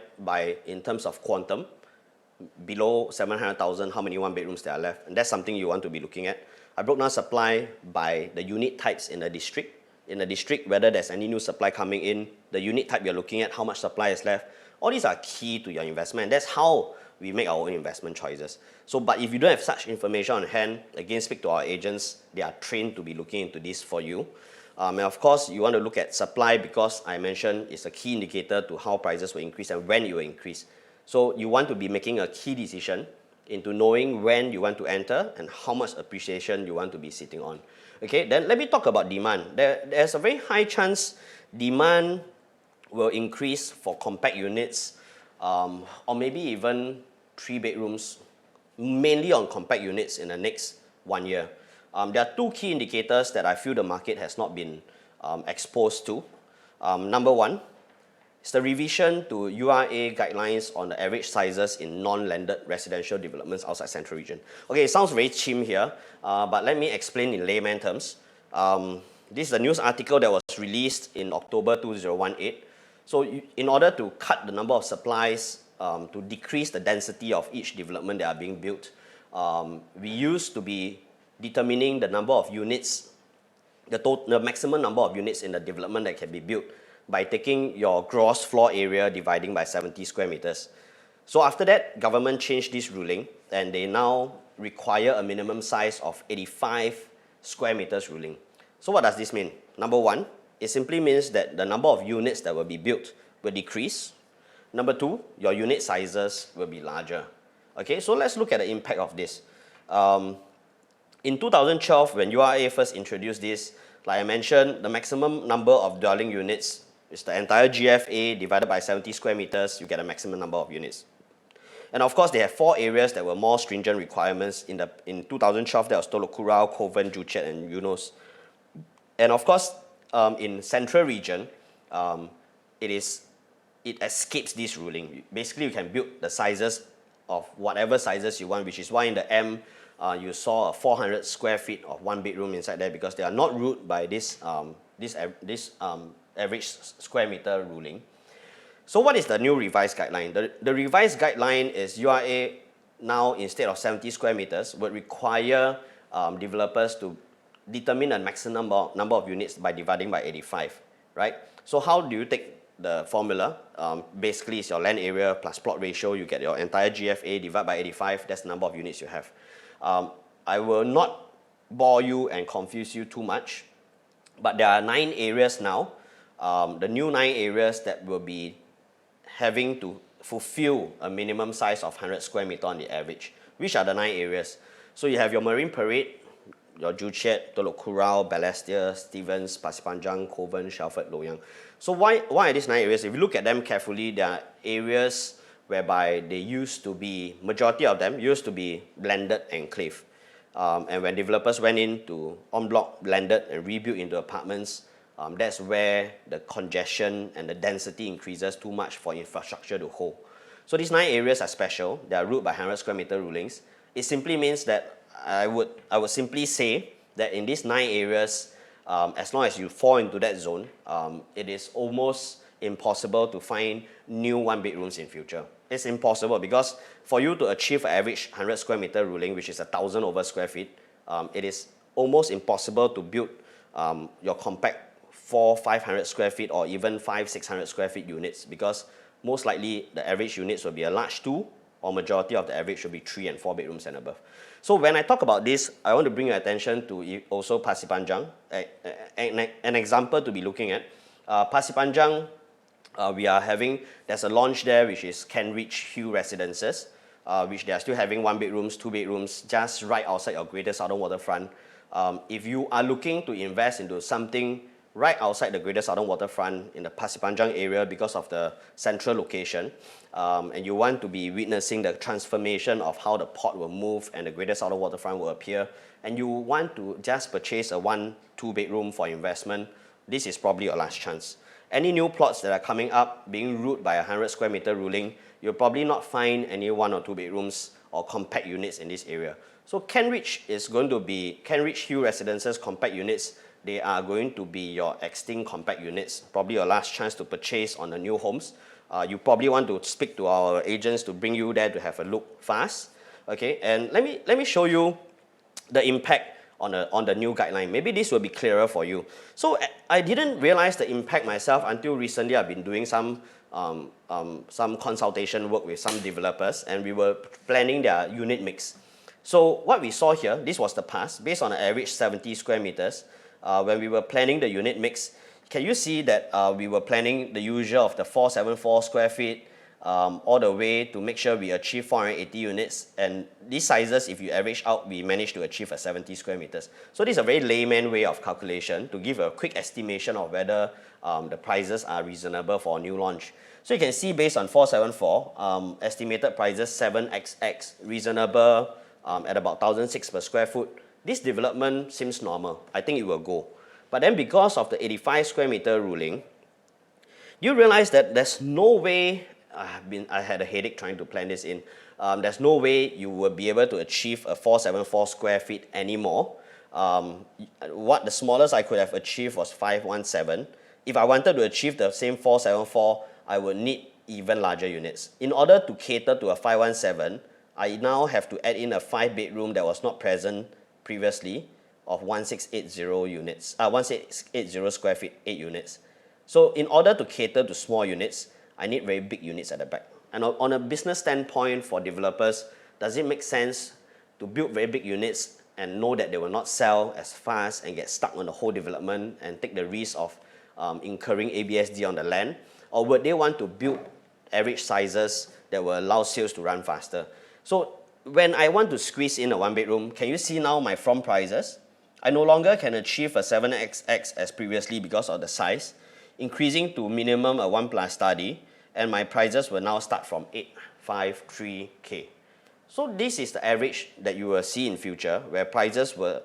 in terms of quantum. Below 700,000, how many one-bedrooms there are left. And that's something you want to be looking at. I broke down supply by the unit types in the district. In the district, whether there's any new supply coming in, the unit type you're looking at, how much supply is left. All these are key to your investment. And that's how we make our own investment choices. So, but if you don't have such information on hand, again, speak to our agents. They are trained to be looking into this for you. And of course, you want to look at supply because I mentioned it's a key indicator to how prices will increase and when it will increase. So you want to be making a key decision into knowing when you want to enter and how much appreciation you want to be sitting on. Okay, then let me talk about demand. There's a very high chance demand will increase for compact units or maybe even 3 bedrooms, mainly on compact units in the next 1 year. There are 2 key indicators that I feel the market has not been exposed to. Number 1 is the revision to URA guidelines on the average sizes in non-landed residential developments outside Central Region. Okay, it sounds very chim here, but let me explain in layman terms. This is a news article that was released in October 2018. So in order to cut the number of supplies, to decrease the density of each development that are being built, we used to be determining the number of units, the maximum number of units in the development that can be built by taking your gross floor area dividing by 70 square meters. So after that, government changed this ruling and they now require a minimum size of 85 square meters ruling. So what does this mean? Number 1, it simply means that the number of units that will be built will decrease. Number 2, your unit sizes will be larger. Okay, so let's look at the impact of this. In 2012, when URA first introduced this, like I mentioned, the maximum number of dwelling units is the entire GFA divided by 70 square meters, you get a maximum number of units. And of course, they have 4 areas that were more stringent requirements. In 2012, there was Telok Kurau, Kovan, Joo Chiat, and Eunos. And of course, in Central Region, it escapes this ruling. Basically, you can build the sizes of whatever sizes you want, which is why in the M, you saw a 400 square feet of 1 bedroom inside there because they are not ruled by this average square meter ruling. So what is the new revised guideline? The revised guideline is URA now, instead of 70 square meters, would require developers to determine a maximum number of units by dividing by 85, right? So how do you take the formula? Basically, it's your land area plus plot ratio. You get your entire GFA divided by 85. That's the number of units you have. I will not bore you and confuse you too much, but there are 9 areas now. The new 9 areas that will be having to fulfill a minimum size of 100 square meter on the average. Which are the 9 areas? So you have your Marine Parade, your Joo Chiat, Telok Kurau, Balestier, Stevens, Pasir Panjang, Kovan, Shelford, Loyang. So why are these 9 areas? If you look at them carefully, there are areas whereby they used to be, majority of them used to be blended enclave. And when developers went in to en bloc blended and rebuilt into apartments, that's where the congestion and the density increases too much for infrastructure to hold. So these 9 areas are special. They are ruled by 100 square meter rulings. It simply means that I would simply say that in these 9 areas, as long as you fall into that zone, it is almost impossible to find new 1 bedrooms in future. It's impossible because for you to achieve an average 100 square meter ruling, which is 1,000 over square feet, it is almost impossible to build your compact 400-500 square feet or even 500-600 square feet units because most likely the average units will be a large 2 or majority of the average will be 3 and 4 bedrooms and above. So when I talk about this, I want to bring your attention to also Pasir Panjang, an example to be looking at. Pasir Panjang, there's a launch there which is ENRICH Hill Residences, which they are still having 1 bedrooms, 2 bedrooms, just right outside your Greater Southern Waterfront. If you are looking to invest into something right outside the Greater Southern Waterfront in the Pasir Panjang area because of the central location, and you want to be witnessing the transformation of how the port will move and the Greater Southern Waterfront will appear, and you want to just purchase a 1-2 bedroom for investment, this is probably your last chance. Any new plots that are coming up being ruled by a 100 square meter ruling, you'll probably not find any 1 or 2 bedrooms or compact units in this area. So Kenrich is going to be, Kenrich Hill Residences compact units, they are going to be your extinct compact units, probably your last chance to purchase on the new homes. You probably want to speak to our agents to bring you there to have a look fast. Okay, and let me show you the impact on the new guideline. Maybe this will be clearer for you. So I didn't realize the impact myself until recently. I've been doing some consultation work with some developers, and we were planning their unit mix. So what we saw here, this was the past, based on an average 70 square meters. When we were planning the unit mix, can you see that we were planning the usual of the 474 square feet, all the way to make sure we achieve 480 units, and these sizes, if you average out, we managed to achieve a 70 square meters. So this is a very layman way of calculation to give a quick estimation of whether the prices are reasonable for a new launch. So you can see based on 474, estimated prices 7xx, reasonable at about 1,006 per square foot. This development seems normal. I think it will go. But then because of the 85 square meter ruling, you realize that there's no way, I had a headache trying to plan this in, there's no way you will be able to achieve a 474 square feet anymore. What the smallest I could have achieved was 517. If I wanted to achieve the same 474, I would need even larger units. In order to cater to a 517, I now have to add in a 5-bedroom that was not present previously of 1680 units, 1680 square feet, 8 units. So in order to cater to small units, I need very big units at the back. And on a business standpoint for developers, does it make sense to build very big units and know that they will not sell as fast and get stuck on the whole development and take the risk of incurring ABSD on the land? Or would they want to build average sizes that will allow sales to run faster? So when I want to squeeze in a 1-bedroom, can you see now my from prices? I no longer can achieve a 7xx as previously because of the size, increasing to minimum a 1+ study, and my prices will now start from 853K. So this is the average that you will see in future, where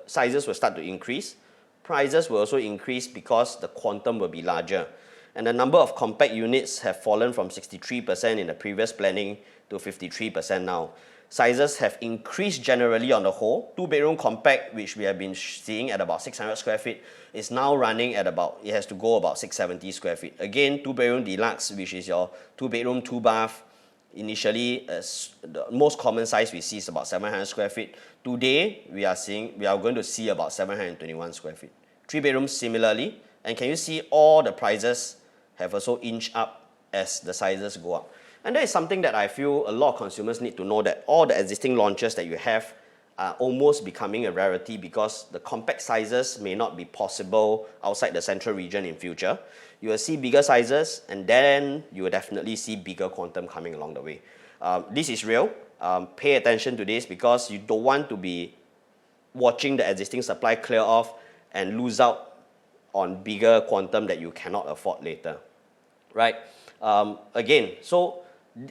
sizes will start to increase. Prices will also increase because the quantum will be larger. And the number of compact units have fallen from 63% in the previous planning to 53% now. Sizes have increased generally on the whole. 2-bedroom compact, which we have been seeing at about 600 square feet, is now running at about, it has to go about 670 square feet. Again, 2-bedroom deluxe, which is your 2-bedroom, 2-bath. Initially, the most common size we see is about 700 square feet. Today, we are going to see about 721 square feet. 3-bedrooms similarly, and can you see all the prices have also inched up as the sizes go up. And that is something that I feel a lot of consumers need to know, that all the existing launches that you have are almost becoming a rarity because the compact sizes may not be possible outside the central region in future. You will see bigger sizes, and then you will definitely see bigger quantum coming along the way. This is real. Pay attention to this because you don't want to be watching the existing supply clear off and lose out on bigger quantum that you cannot afford later, right? Again, so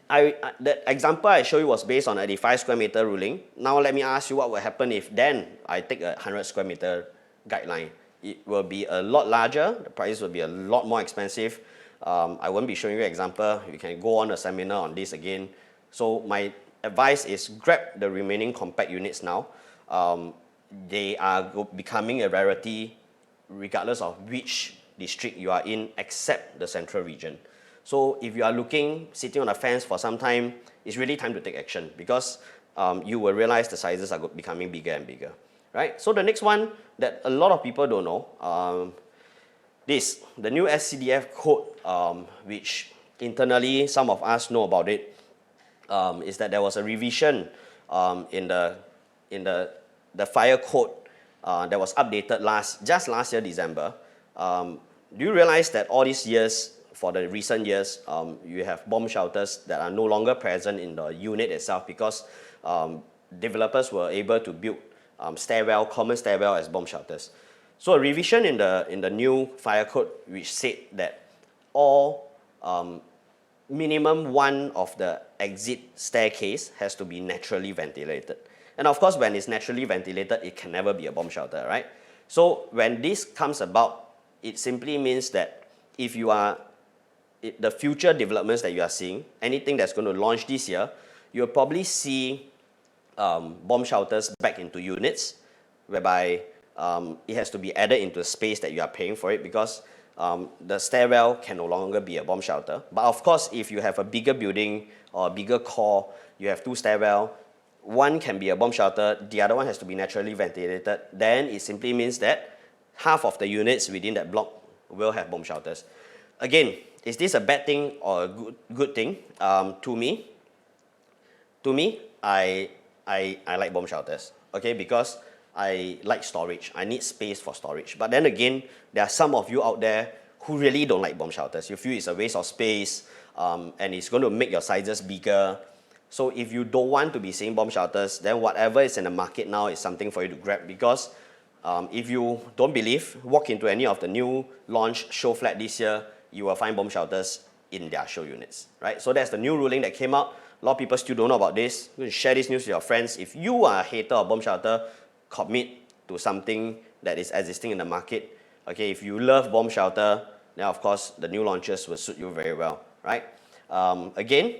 the example I showed you was based on 85 square meter ruling. Now let me ask you what will happen if then I take a 100 square meter guideline. It will be a lot larger, the price will be a lot more expensive. I won't be showing you an example. You can go on a seminar on this again. So my advice is grab the remaining compact units now. They are becoming a rarity regardless of which district you are in except the central region. So if you are sitting on the fence for some time, it's really time to take action because you will realize the sizes are becoming bigger and bigger, right? So the next one that a lot of people don't know, the new SCDF code, which internally some of us know about it, is that there was a revision in the fire code that was updated just last year, December. Do you realize that all these years, for the recent years, you have bomb shelters that are no longer present in the unit itself because developers were able to build common stairwell as bomb shelters. So a revision in the new fire code, which said that all minimum one of the exit staircase has to be naturally ventilated. And of course, when it's naturally ventilated, it can never be a bomb shelter, right? So when this comes about, it simply means that if you are, the future developments that you are seeing, anything that's going to launch this year, you'll probably see bomb shelters back into units, whereby it has to be added into a space that you are paying for it, because the stairwell can no longer be a bomb shelter. But of course, if you have a bigger building or a bigger core, you have two stairwell, one can be a bomb shelter, the other one has to be naturally ventilated, then it simply means that half of the units within that block will have bomb shelters. Again, is this a bad thing or a good thing? To me, I like bomb shelters, okay, because I like storage. I need space for storage. But then again, there are some of you out there who really don't like bomb shelters. You feel it's a waste of space, and it's going to make your sizes bigger. So if you don't want to be seeing bomb shelters, then whatever is in the market now is something for you to grab, because if you don't believe, walk into any of the new launch show flat this year, you will find bomb shelters in their show units, right? So that's the new ruling that came out. A lot of people still don't know about this. You can share this news with your friends. If you are a hater of bomb shelter, commit to something that is existing in the market. Okay, if you love bomb shelter, then of course the new launches will suit you very well, right? Again,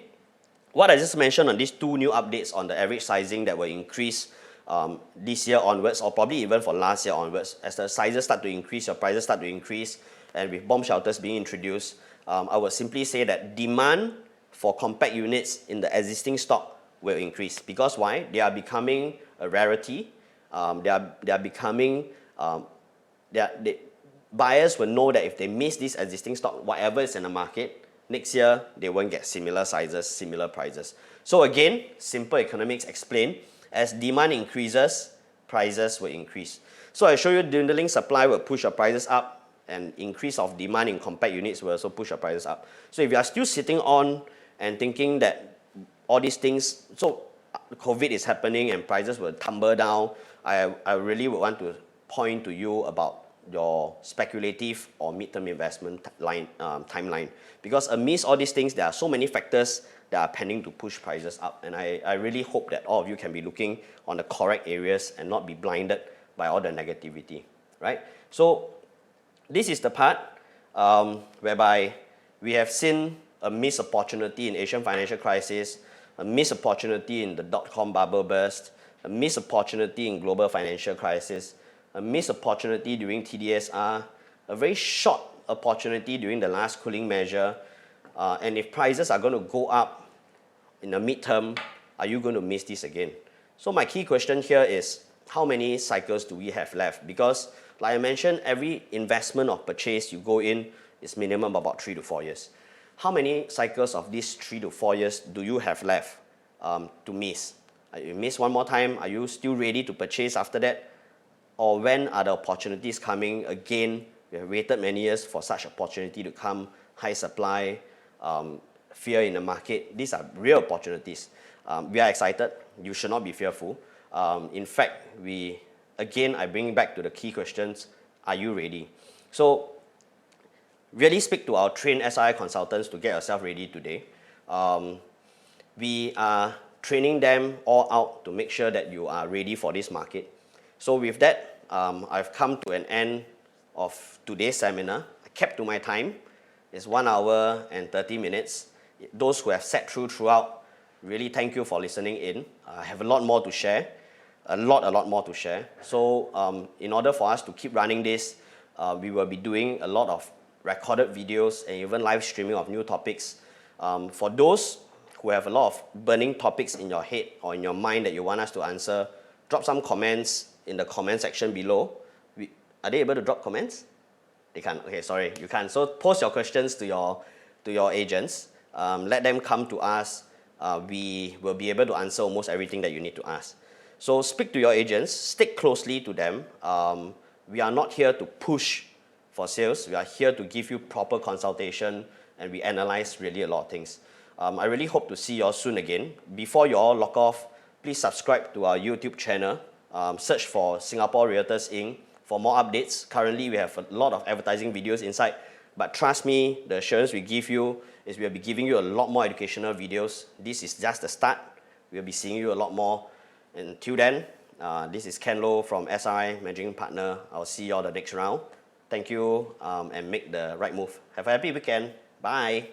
what I just mentioned on these two new updates on the average sizing that will increase this year onwards, or probably even for last year onwards, as the sizes start to increase, your prices start to increase, and with bomb shelters being introduced, I would simply say that demand for compact units in the existing stock will increase. Because why? They are becoming a rarity. They are becoming, buyers will know that if they miss this existing stock, whatever is in the market, next year they won't get similar sizes, similar prices. So again, simple economics explain, as demand increases, prices will increase. So I show you dwindling supply will push your prices up, and increase of demand in compact units will also push your prices up. So if you are still sitting on and thinking that all these things, so COVID is happening and prices will tumble down, I really would want to point to you about your speculative or midterm investment timeline. Because amidst all these things, there are so many factors that are pending to push prices up. And I really hope that all of you can be looking on the correct areas and not be blinded by all the negativity, right? So this is the part whereby we have seen a missed opportunity in Asian financial crisis, a missed opportunity in the dot-com bubble burst, a missed opportunity in global financial crisis, a missed opportunity during TDSR, a very short opportunity during the last cooling measure, and if prices are going to go up in the midterm, are you going to miss this again? So my key question here is, how many cycles do we have left? Because like I mentioned, every investment or purchase you go in is minimum about 3 to 4 years. How many cycles of these 3 to 4 years do you have left to miss? You miss one more time, are you still ready to purchase after that? Or when are the opportunities coming? Again, we have waited many years for such opportunity to come, high supply, fear in the market. These are real opportunities. We are excited. You should not be fearful. In fact, I bring back to the key questions, are you ready? So really speak to our trained SRI consultants to get yourself ready today. We are training them all out to make sure that you are ready for this market. So with that, I've come to an end of today's seminar. I kept to my time. It's 1 hour and 30 minutes. Those who have sat throughout, really thank you for listening in. I have a lot more to share. A lot more to share. So in order for us to keep running this, we will be doing a lot of recorded videos and even live streaming of new topics. For those who have a lot of burning topics in your head or in your mind that you want us to answer, drop some comments in the comment section below. Are they able to drop comments? They can't. Okay, sorry, you can't. So post your questions to your agents. Let them come to us. We will be able to answer almost everything that you need to ask. So speak to your agents, stick closely to them. We are not here to push for sales. We are here to give you proper consultation, and we analyze really a lot of things. I really hope to see you all soon again. Before you all log off, please subscribe to our YouTube channel. Search for Singapore Realtors Inc. for more updates. Currently, we have a lot of advertising videos inside, but trust me, the assurance we give you is we'll be giving you a lot more educational videos. This is just the start. We'll be seeing you a lot more. Until then, this is Ken Low from SRI, Managing Partner. I'll see you all the next round. Thank you, and make the right move. Have a happy weekend. Bye.